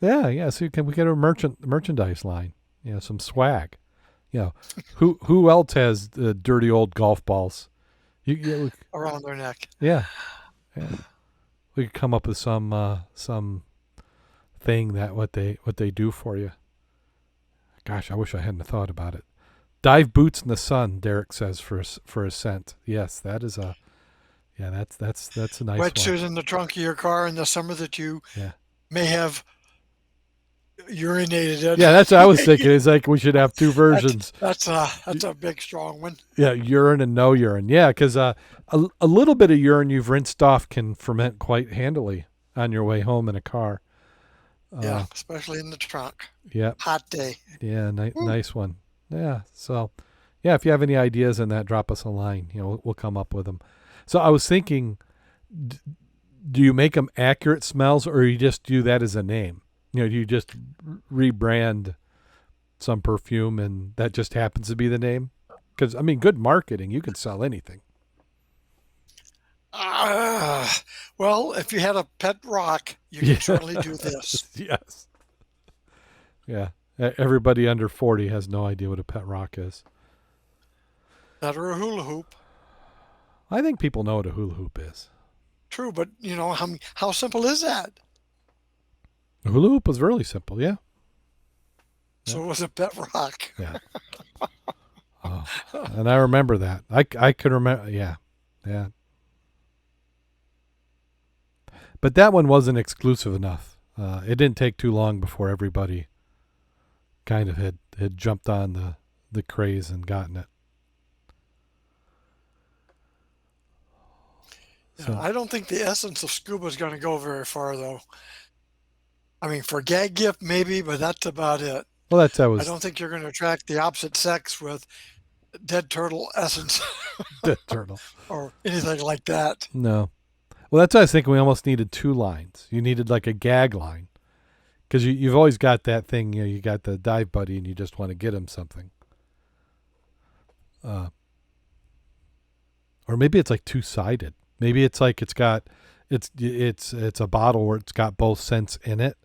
Yeah. So we get a merchandise line. Some swag. Who else has the dirty old golf balls? Around their neck. Yeah. We could come up with some thing that what they do for you. Gosh, I wish I hadn't thought about it. Dive boots in the sun, Derek says for a scent. Yes, that is a that's a nice Wetsuit one. in the trunk of your car in the summer that you may have urinated in. Yeah, that's what I was thinking. It's like we should have two versions. That's a big strong one. Yeah, urine and no urine. Yeah, because a little bit of urine you've rinsed off can ferment quite handily on your way home in a car. Yeah, especially in the trunk. Yeah. Hot day. Yeah, nice one. Yeah. So, yeah, if you have any ideas on that, drop us a line. We'll come up with them. So I was thinking, do you make them accurate smells, or you just do that as a name? Do you just rebrand some perfume and that just happens to be the name? Because, good marketing, you can sell anything. Well, if you had a pet rock, you can certainly do this. Yes. Yeah. Everybody under 40 has no idea what a pet rock is. That or a hula hoop. I think people know what a hula hoop is. True, but how simple is that? A hula hoop was really simple, yeah. So it was a pet rock. Yeah. Oh, and I remember that. I could remember, yeah. But that one wasn't exclusive enough. It didn't take too long before everybody kind of had jumped on the craze and gotten it. Yeah, So, I don't think the essence of scuba is going to go very far, though. I mean, for gag gift, maybe, but that's about it. well, that's I I was don't think you're going to attract the opposite sex with dead turtle essence dead turtle. or anything like that. No. Well, that's what I was thinking. We almost needed two lines. You needed like a gag line because you've always got that thing. You got the dive buddy, and you just want to get him something. Uh, or maybe it's like two sided. Maybe it's like it's a bottle where it's got both scents in it,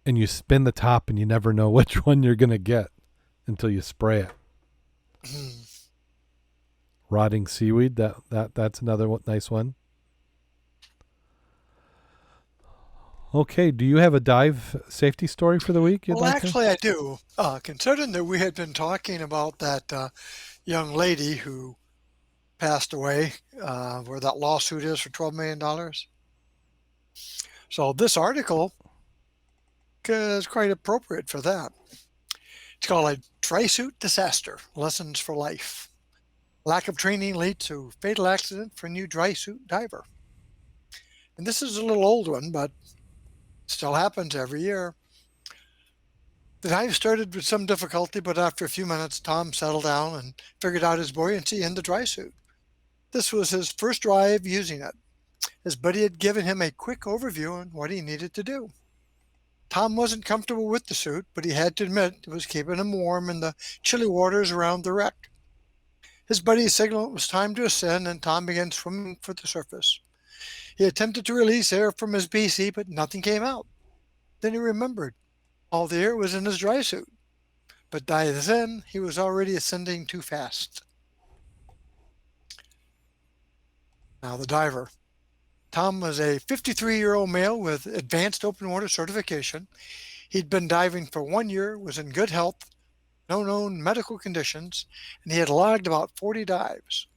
and you spin the top, and you never know which one you're gonna get until you spray it. Rotting seaweed. That's another nice one. Okay. Do you have a dive safety story for the week you'd Well, like to? actually, I do. Considering that we had been talking about that young lady who passed away, where that lawsuit is for $12 million. So this article is quite appropriate for that. It's called a dry suit disaster: lessons for life. Lack of training leads to fatal accident for new dry suit diver. And this is a little old one, but still happens every year. The dive started with some difficulty, but after a few minutes, Tom settled down and figured out his buoyancy in the dry suit. This was his first dive using it. His buddy had given him a quick overview on what he needed to do. Tom wasn't comfortable with the suit, but he had to admit it was keeping him warm in the chilly waters around the wreck. His buddy signaled it was time to ascend, and Tom began swimming for the surface. He attempted to release air from his BC, but nothing came out. Then he remembered all the air was in his dry suit, but by then he was already ascending too fast. Now, the diver. Tom was a 53-year-old male with advanced open water certification. He'd been diving for 1 year, was in good health, no known medical conditions, and he had logged about 40 dives.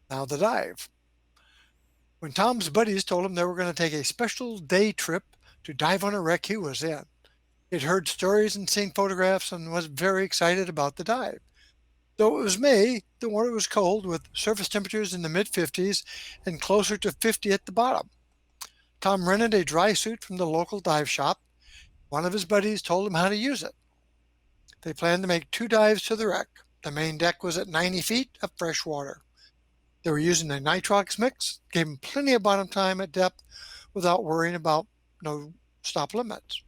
Now, the dive. When Tom's buddies told him they were going to take a special day trip to dive on a wreck he was in, he'd heard stories and seen photographs and was very excited about the dive. Though it was May, the water was cold with surface temperatures in the mid 50s and closer to 50 at the bottom. Tom rented a dry suit from the local dive shop. One of his buddies told him how to use it. They planned to make 2 dives to the wreck. The main deck was at 90 feet of fresh water. They were using a nitrox mix, gave them plenty of bottom time at depth without worrying about no stop limits.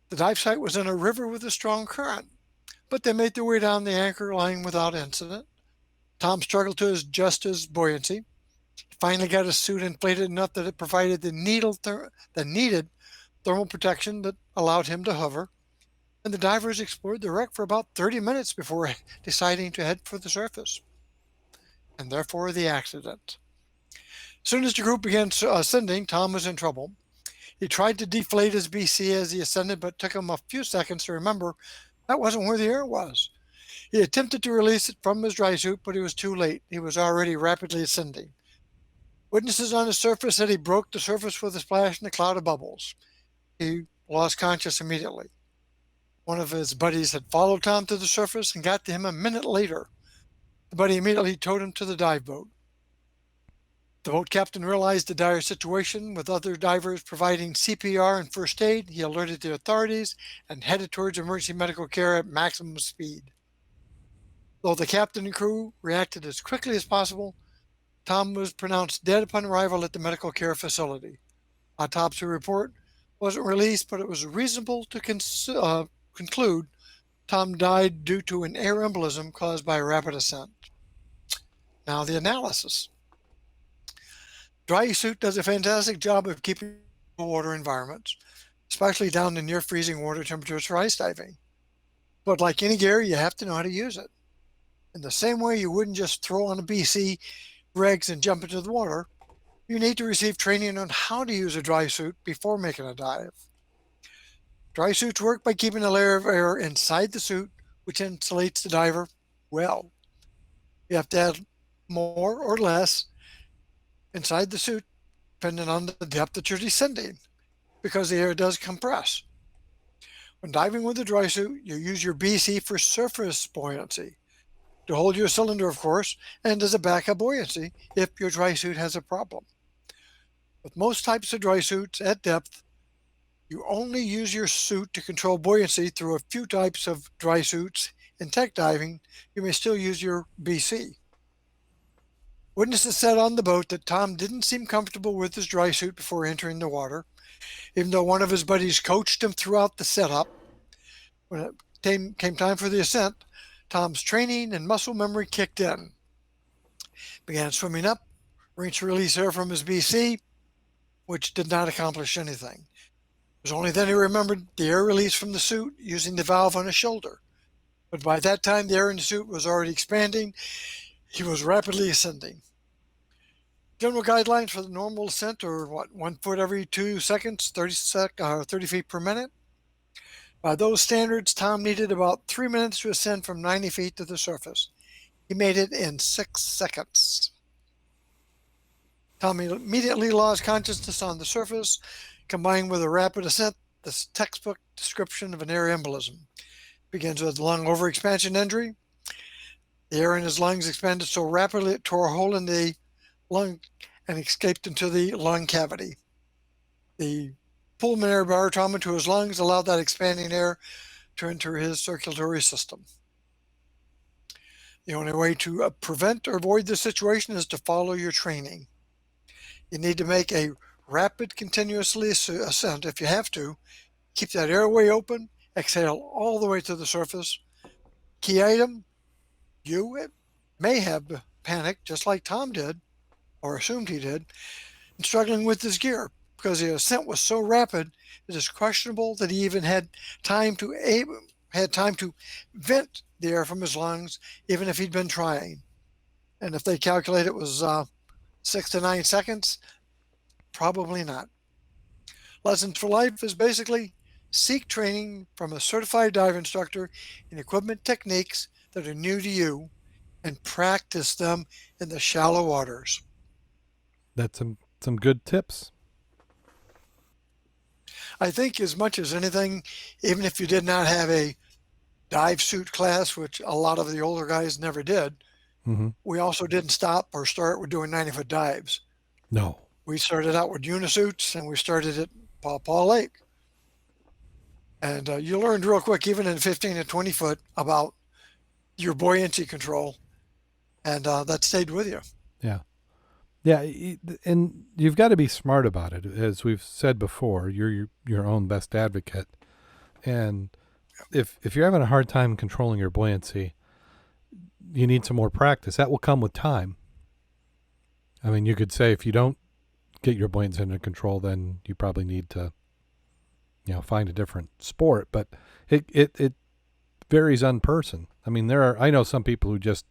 The dive site was in a river with a strong current, but they made their way down the anchor line without incident. Tom struggled to adjust his buoyancy. He finally got his suit inflated enough that it provided the needed thermal protection that allowed him to hover, and the divers explored the wreck for about 30 minutes before deciding to head for the surface, and therefore the accident. As soon as the group began ascending, Tom was in trouble. He tried to deflate his BC as he ascended, but it took him a few seconds to remember that wasn't where the air was. He attempted to release it from his dry suit, but he was too late. He was already rapidly ascending. Witnesses on the surface said he broke the surface with a splash and a cloud of bubbles. He lost conscious immediately. One of his buddies had followed Tom to the surface and got to him a minute later. The buddy immediately towed him to the dive boat. The boat captain realized the dire situation. With other divers providing CPR and first aid, he alerted the authorities and headed towards emergency medical care at maximum speed. Though the captain and crew reacted as quickly as possible, Tom was pronounced dead upon arrival at the medical care facility. Autopsy report wasn't released, but it was reasonable to conclude Tom died due to an air embolism caused by a rapid ascent. Now, the analysis. Dry suit does a fantastic job of keeping water environments, especially down to near freezing water temperatures for ice diving. But like any gear, you have to know how to use it. In the same way you wouldn't just throw on a BC, regs, and jump into the water, you need to receive training on how to use a dry suit before making a dive. Dry suits work by keeping a layer of air inside the suit, which insulates the diver well. You have to add more or less inside the suit, depending on the depth that you're descending, because the air does compress. When diving with a dry suit, you use your BC for surface buoyancy. to hold your cylinder, of course, and as a backup buoyancy if your dry suit has a problem. With most types of dry suits at depth, you only use your suit to control buoyancy. Through a few types of dry suits in tech diving, you may still use your BC. Witnesses said on the boat that Tom didn't seem comfortable with his dry suit before entering the water, even though one of his buddies coached him throughout the setup. When it came time for the ascent, Tom's training and muscle memory kicked in. Began swimming up, rinse release air from his BC, which did not accomplish anything. It was only then he remembered the air release from the suit using the valve on his shoulder. But by that time, the air in the suit was already expanding. He was rapidly ascending. General guidelines for the normal ascent are 1 foot every 2 seconds, 30 feet per minute. By those standards, Tom needed about 3 minutes to ascend from 90 feet to the surface. He made it in 6 seconds. Tom immediately lost consciousness on the surface, combined with a rapid ascent. This textbook description of an air embolism begins with lung overexpansion injury. The air in his lungs expanded so rapidly it tore a hole in the lung and escaped into the lung cavity. The pulmonary barotrauma to his lungs allowed that expanding air to enter his circulatory system. The only way to prevent or avoid this situation is to follow your training. You need to make a rapid, continuously ascent if you have to. Keep that airway open, exhale all the way to the surface. Key item, you may have panicked just like Tom did, or assumed he did, in struggling with his gear because the ascent was so rapid. It is questionable that he even had time to vent the air from his lungs, even if he'd been trying. And if they calculate it was 6 to 9 seconds, probably not. Lessons for life is basically seek training from a certified dive instructor in equipment techniques that are new to you and practice them in the shallow waters. That's some good tips. I think as much as anything, even if you did not have a dive suit class, which a lot of the older guys never did, we also didn't stop or start with doing 90-foot dives. No. We started out with unisuits, and we started at Paw Lake. And you learned real quick, even in 15 and 20 foot, about your buoyancy control, and that stayed with you. Yeah. Yeah, and you've got to be smart about it. As we've said before, you're your own best advocate. And if you're having a hard time controlling your buoyancy, you need some more practice. That will come with time. I mean, you could say if you don't get your buoyancy under control, then you probably need to, find a different sport. But it varies on person. I mean, I know some people who just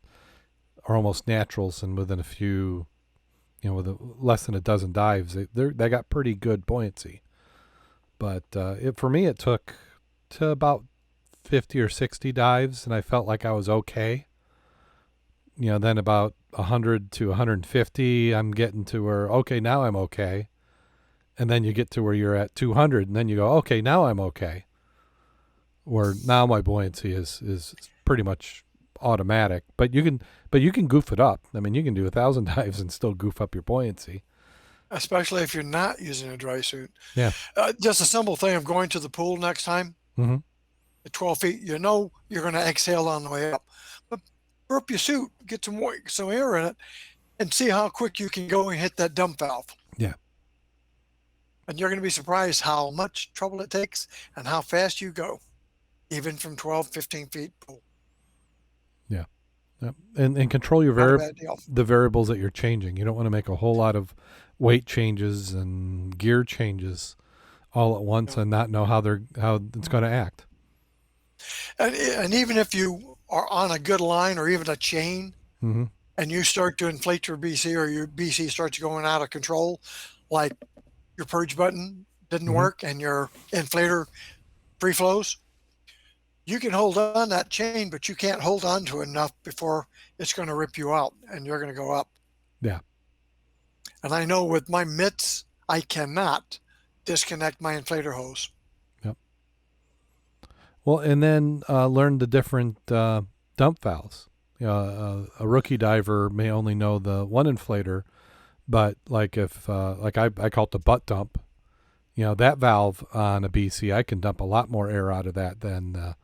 are almost naturals, and within a few, with less than a dozen dives, they got pretty good buoyancy. But for me, it took to about 50 or 60 dives, and I felt like I was okay. Then about 100 to 150, I'm getting to where, okay, now I'm okay. And then you get to where you're at 200, and then you go, okay, now I'm okay. Or now my buoyancy is pretty much automatic. But you can goof it up. I mean, you can do 1,000 dives and still goof up your buoyancy. Especially if you're not using a dry suit. Yeah. Just a simple thing of going to the pool next time. At 12 feet, you're going to exhale on the way up. But burp your suit, get some air in it, and see how quick you can go and hit that dump valve. Yeah. And you're going to be surprised how much trouble it takes and how fast you go, even from 12, 15 feet pool. Yeah. Yep. And control the variables that you're changing. You don't want to make a whole lot of weight changes and gear changes all at once and not know how it's going to act. And even if you are on a good line or even a chain, and you start to inflate your BC, or your BC starts going out of control, like your purge button didn't work and your inflator free flows, you can hold on that chain, but you can't hold on to it enough before it's going to rip you out and you're going to go up. Yeah. And I know with my mitts, I cannot disconnect my inflator hose. Yep. Well, and then learn the different dump valves. A rookie diver may only know the one inflator, but like if like I call it the butt dump. That valve on a BC, I can dump a lot more air out of that than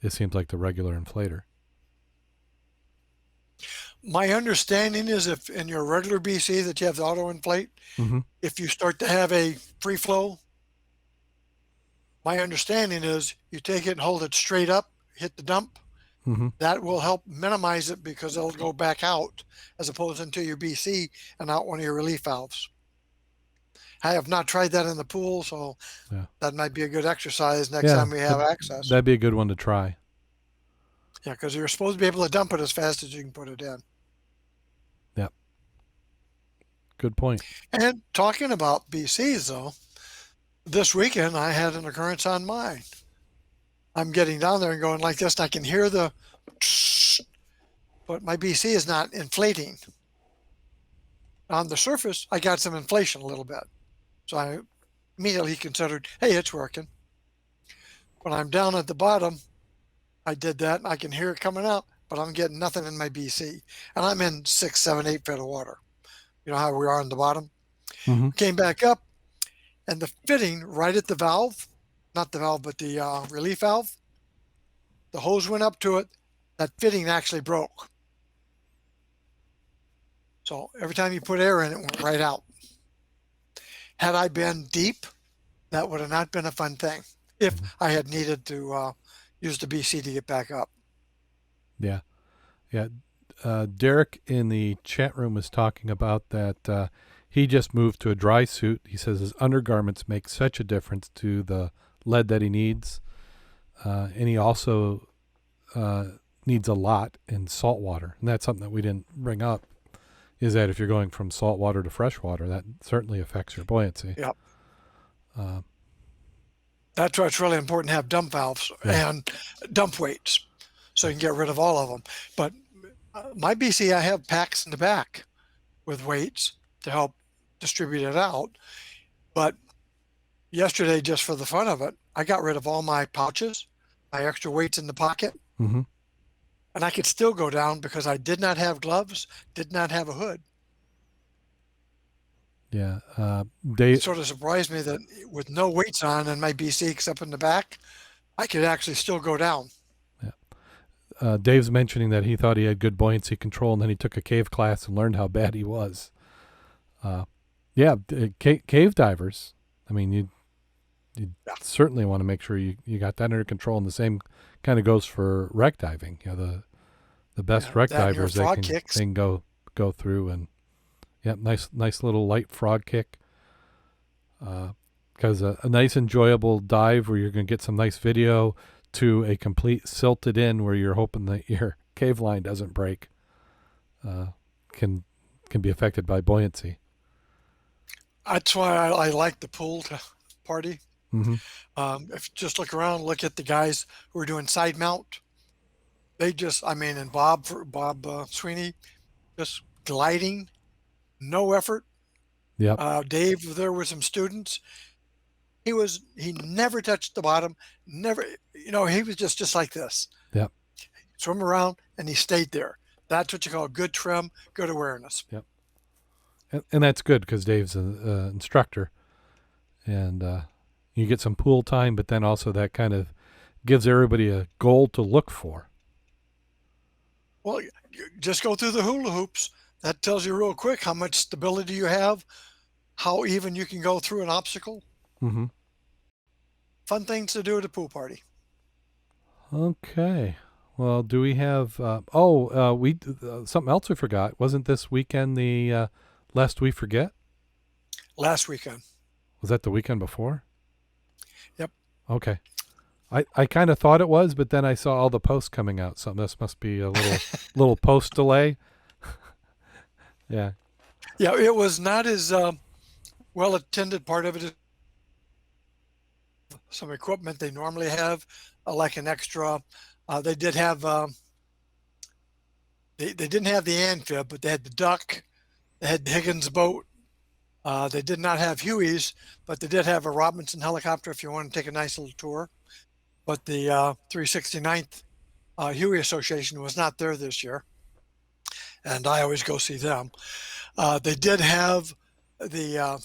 it seems like the regular inflator. My understanding is if in your regular BC that you have the auto inflate, Mm-hmm. if you start to have a free flow, my understanding is you take it and hold it straight up, hit the dump. Mm-hmm. That will help minimize it because it'll go back out as opposed into your BC and out one of your relief valves. I have not tried that in the pool, so Yeah. that might be a good exercise next Yeah. time we have access. That'd be a good one to try. Yeah, because you're supposed to be able to dump it as fast as you can put it in. Yeah. Good point. And talking about BCs, though, this weekend I had an occurrence on mine. I'm getting down there and going like this, and I can hear the, but my BC is not inflating. On the surface, I got some inflation a little bit. So I immediately considered, hey, it's working. When I'm down at the bottom, I did that and I can hear it coming out, but I'm getting nothing in my BC. And I'm in 6, 7, 8 feet of water. You know how we are on the bottom? Mm-hmm. Came back up and the fitting right at the valve, not the valve, but the relief valve, the hose went up to it. That fitting actually broke. So every time you put air in, it went right out. Had I been deep, that would have not been a fun thing if Mm-hmm. I had needed to use the BC to get back up. Yeah. Yeah. Derek in the chat room was talking about that he just moved to a dry suit. He says his undergarments make such a difference to the lead that he needs. And he also needs a lot in salt water. And that's something that we didn't bring up, is that if you're going from salt water to fresh water, that certainly affects your buoyancy. Yep. Uh, That's why it's really important to have dump valves Yeah. and dump weights so you can get rid of all of them. But my BC, I have packs in the back with weights to help distribute it out. But yesterday, just for the fun of it, I got rid of all my pouches, my extra weights in the pocket, mm-hmm. and I could still go down because I did not have gloves, did not have a hood. Yeah. It sort of surprised me that with no weights on and my BC except in the back, I could actually still go down. Dave's mentioning that he thought he had good buoyancy control, and then he took a cave class and learned how bad he was. Yeah, cave divers. I mean, you certainly want to make sure you got that under control, and the same kind of goes for wreck diving. The best wreck divers they can go through and nice little light frog kick. Because a nice enjoyable dive where you're going to get some nice video to a complete silted in where you're hoping that your cave line doesn't break can be affected by buoyancy. That's why I like the pool party. Mm-hmm. If you just look around, look at the guys who are doing side mount. They just, I mean, and Bob Sweeney, just gliding, no effort. Yep. Dave there with some students. He never touched the bottom, never, he was just like this. Yep. Swim around and he stayed there. That's what you call good trim, good awareness. Yep. And that's good because Dave's an instructor, and you get some pool time, but then also that kind of gives everybody a goal to look for. Well, just go through the hula hoops. That tells you real quick how much stability you have, how even you can go through an obstacle. Mm-hmm. Fun things to do at a pool party. Okay. Well, do we have? We something else we forgot. Wasn't this weekend the Lest We Forget? Last weekend. Was that the weekend before? Yep. Okay. I kind of thought it was, but then I saw all the posts coming out. So this must be a little post delay. Yeah. Yeah, it was not as well attended. Part of it is some equipment they normally have, like an extra. They did have. They didn't have the amphib, but they had the duck. They had the Higgins boat. They did not have Huey's, but they did have a Robinson helicopter if you want to take a nice little tour. But the 369th Huey Association was not there this year, and I always go see them. They did have the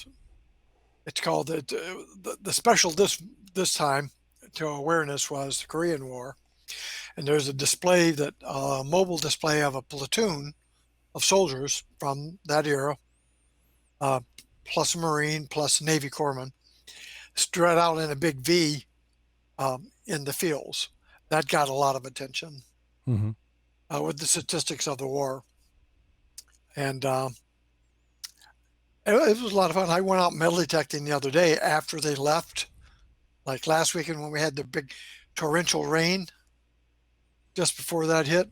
it's called the special this time to awareness was the Korean War, and there's a display that mobile display of a platoon of soldiers from that era, uh, plus a Marine, plus Navy corpsman, spread out in a big V in the fields. That got a lot of attention Mm-hmm. with the statistics of the war, and it was a lot of fun. I went out metal detecting the other day after they left, like last weekend when we had the big torrential rain just before that hit,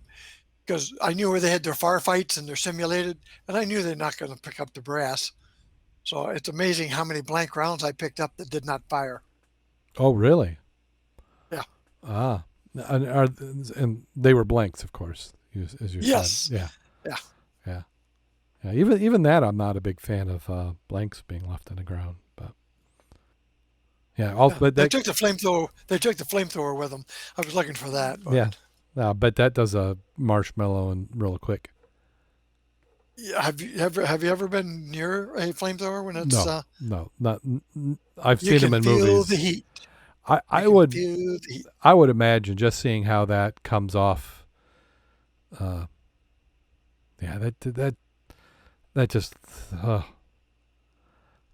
because I knew where they had their firefights and they're simulated, and I knew they're not going to pick up the brass. So it's amazing how many blank rounds I picked up that did not fire. Oh, really? Yeah. Ah, and they were blanks, of course, as you Yes. said. Yeah, Yeah. yeah, yeah. Even that, I'm not a big fan of blanks being left in the ground. But yeah, Yeah. but They that, took the flamethrower. They took the flamethrower with them. I was looking for that, but yeah, but that does a marshmallow and real quick. yeah, have you ever been near a flamethrower when it's No, no, not. I've you seen them can in feel the movies. heat. I, You I can would feel the heat. I would imagine just seeing how that comes off. Uh, yeah, that just.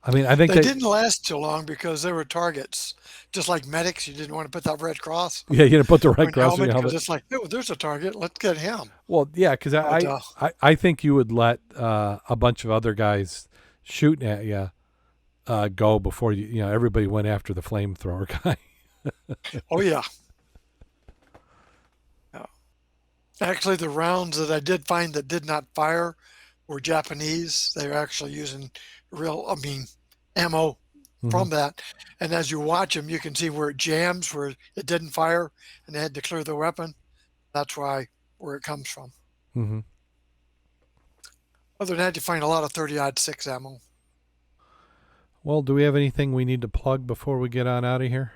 I mean, I think They that. didn't last too long because they were targets. Just like medics, you didn't want to put that red cross Yeah, you know, put the on red your cross on helmet your because helmet. it's like, oh, there's a target. Let's get him. Well, yeah, because But I think you would let a bunch of other guys shooting at you go before you know everybody went after the flamethrower guy. oh yeah. Yeah. Actually, the rounds that I did find that did not fire were Japanese. They were actually using ammo Hmm. from that. And as you watch them, you can see where it jams, where it didn't fire, and they had to clear the weapon. That's where it comes from. Hmm. Other than that, you find a lot of 30-06 ammo. Well, do we have anything we need to plug before we get on out of here?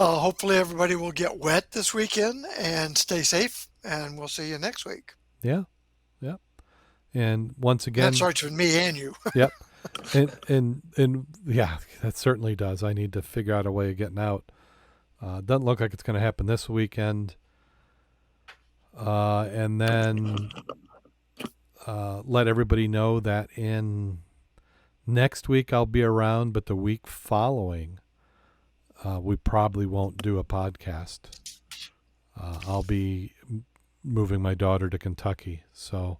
Hopefully, everybody will get wet this weekend and stay safe. And we'll see you next week. Yeah, yeah. And once And that again, starts with me and you. yep. And yeah, that certainly does. I need to figure out a way of getting out. Doesn't look like it's going to happen this weekend. And then let everybody know that in next week I'll be around, but the week following we probably won't do a podcast. I'll be moving my daughter to Kentucky, so.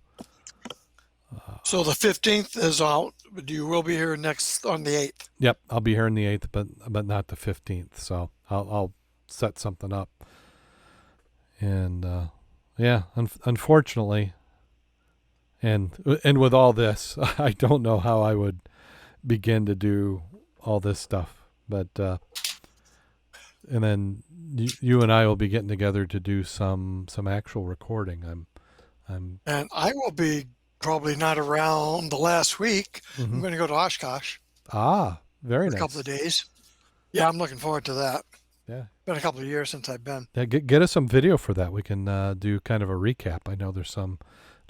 So the 15th is out, but you will be here next on the 8th. Yep, I'll be here on the 8th, but not the 15th. So I'll set something up. And yeah, unfortunately, and with all this, I don't know how I would begin to do all this stuff. But and then you and I will be getting together to do some actual recording. I'm. And I will be probably not around the last week. I'm Mhm. going to go to Oshkosh Very for a couple of nice. days. Yeah, I'm looking forward to that. Yeah. Been a couple of years since I've been. Yeah, get us some video for that. We can do kind of a recap. I know there's some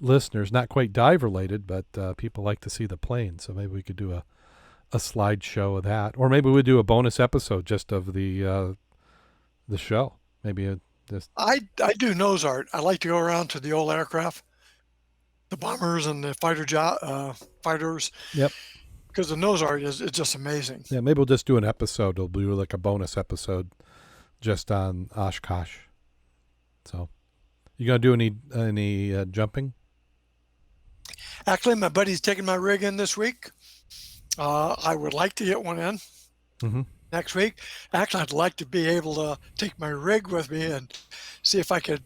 listeners, not quite dive related, but people like to see the plane. So maybe we could do a slideshow of that, or maybe we do a bonus episode just of the show. Maybe just. I do nose art. I like to go around to the old aircraft, the bombers and the fighters, Yep. because the nose art is it's just amazing. Yeah, maybe we'll just do an episode. It'll be like a bonus episode just on Oshkosh. So, you gonna do any jumping? Actually, my buddy's taking my rig in this week. I would like to get one in Mm-hmm. next week. Actually, I'd like to be able to take my rig with me and see if I could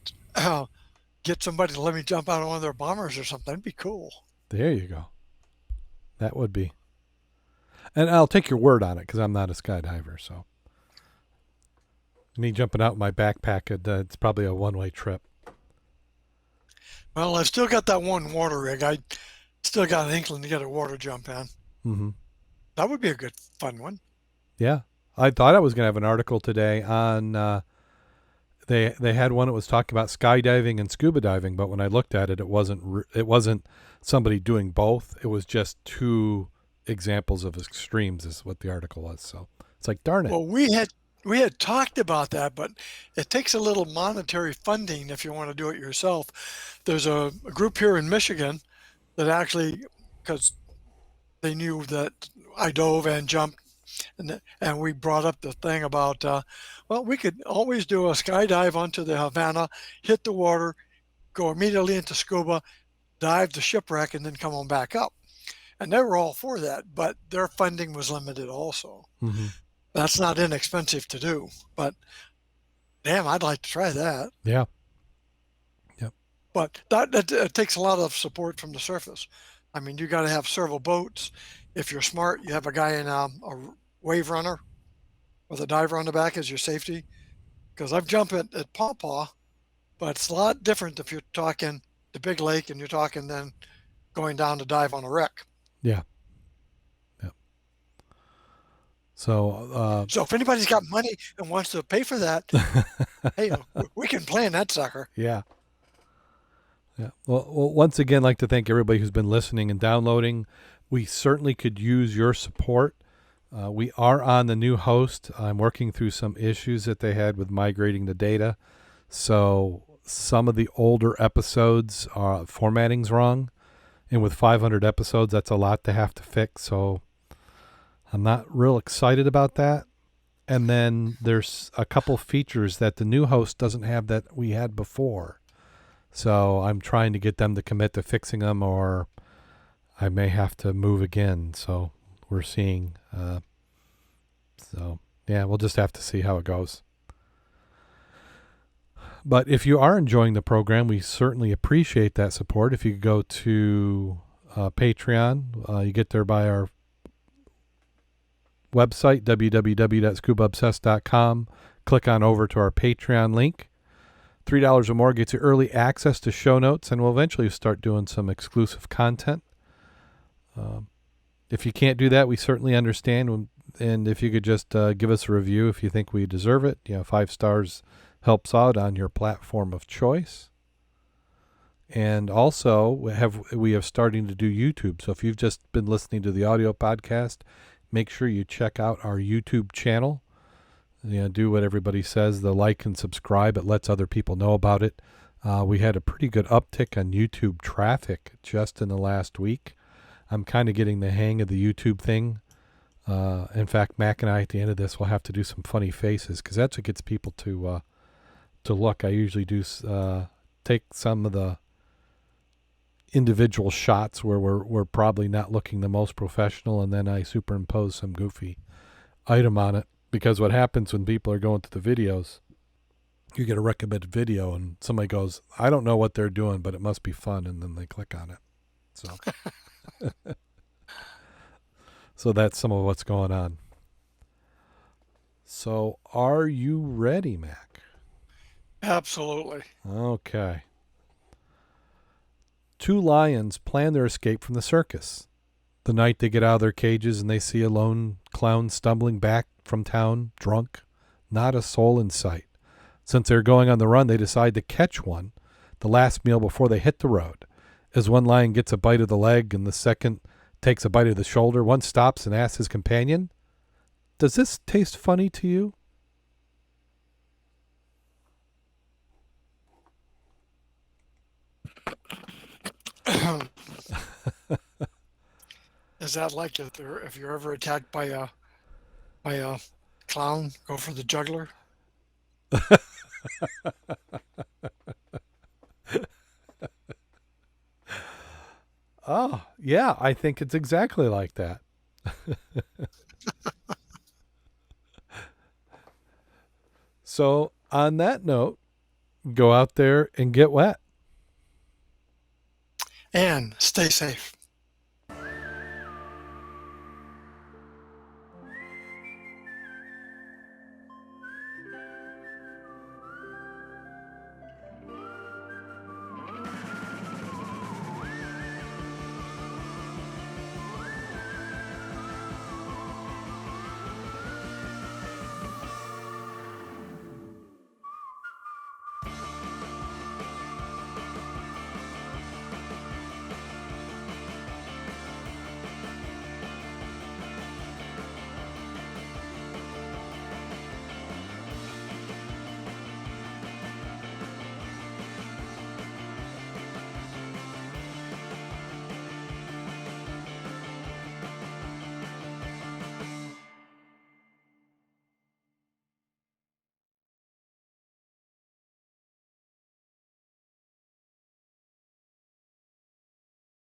get somebody to let me jump out of one of their bombers or something. That'd be cool. There you go. That would be. And I'll take your word on it because I'm not a skydiver. So, me jumping out in my backpack, it's probably a one-way trip. Well, I've still got that one water rig. I still got an inkling to get a water jump in. Mm-hmm. That would be a good, fun one. Yeah. I thought I was going to have an article today on They had one that was talking about skydiving and scuba diving, but when I looked at it, it wasn't somebody doing both. It was just two examples of extremes, is what the article was. So it's like, darn it. Well, we had talked about that, but it takes a little monetary funding if you want to do it yourself. There's a group here in Michigan that actually, because they knew that I dove and jumped, and we brought up the thing about, well, we could always do a skydive onto the Havana, hit the water, go immediately into scuba, dive to Shipwreck, and then come on back up. And they were all for that, but their funding was limited also. Mm-hmm. That's not inexpensive to do, but damn, I'd like to try that. Yeah. Yep. But that it takes a lot of support from the surface. I mean, you got to have several boats. If you're smart, you have a guy in a wave runner with a diver on the back as your safety. Because I've jumped at Paw Paw, but it's a lot different if you're talking the big lake and you're talking then going down to dive on a wreck. Yeah. Yep. So, So if anybody's got money and wants to pay for that, hey, we can plan that sucker. yeah. Yeah. Well, once again, I'd like to thank everybody who's been listening and downloading. We certainly could use your support. We are on the new host. I'm working through some issues that they had with migrating the data. So some of the older episodes, formatting's wrong. And with 500 episodes, that's a lot to have to fix. So I'm not real excited about that. And then there's a couple features that the new host doesn't have that we had before. So I'm trying to get them to commit to fixing them, or I may have to move again. So we're seeing. So yeah, we'll just have to see how it goes. But if you are enjoying the program, we certainly appreciate that support. If you go to Patreon, you get there by our website, www.scubaobsessed.com. Click on over to our Patreon link. $3 or more gets you early access to show notes, and we'll eventually start doing some exclusive content. If you can't do that, we certainly understand. And if you could just give us a review if you think we deserve it. 5 stars helps out on your platform of choice. And also, we have starting to do YouTube. So if you've just been listening to the audio podcast, make sure you check out our YouTube channel. Do what everybody says, the like and subscribe. It lets other people know about it. We had a pretty good uptick on YouTube traffic just in the last week. I'm kind of getting the hang of the YouTube thing. In fact, Mack and I, at the end of this, will have to do some funny faces because that's what gets people to look. I usually do take some of the individual shots where we're probably not looking the most professional, and then I superimpose some goofy item on it. Because what happens when people are going through the videos, you get a recommended video and somebody goes, I don't know what they're doing, but it must be fun. And then they click on it. So, so that's some of what's going on. So are you ready, Mack? Absolutely. Okay. 2 lions plan their escape from the circus. The night they get out of their cages and they see a lone clown stumbling back from town, drunk, not a soul in sight. Since they're going on the run, they decide to catch one, the last meal before they hit the road. As one lion gets a bite of the leg and the second takes a bite of the shoulder, one stops and asks his companion, "Does this taste funny to you?" Is that like if you're ever attacked by a clown, go for the juggler? Oh, yeah, I think it's exactly like that. So, on that note, go out there and get wet. And stay safe.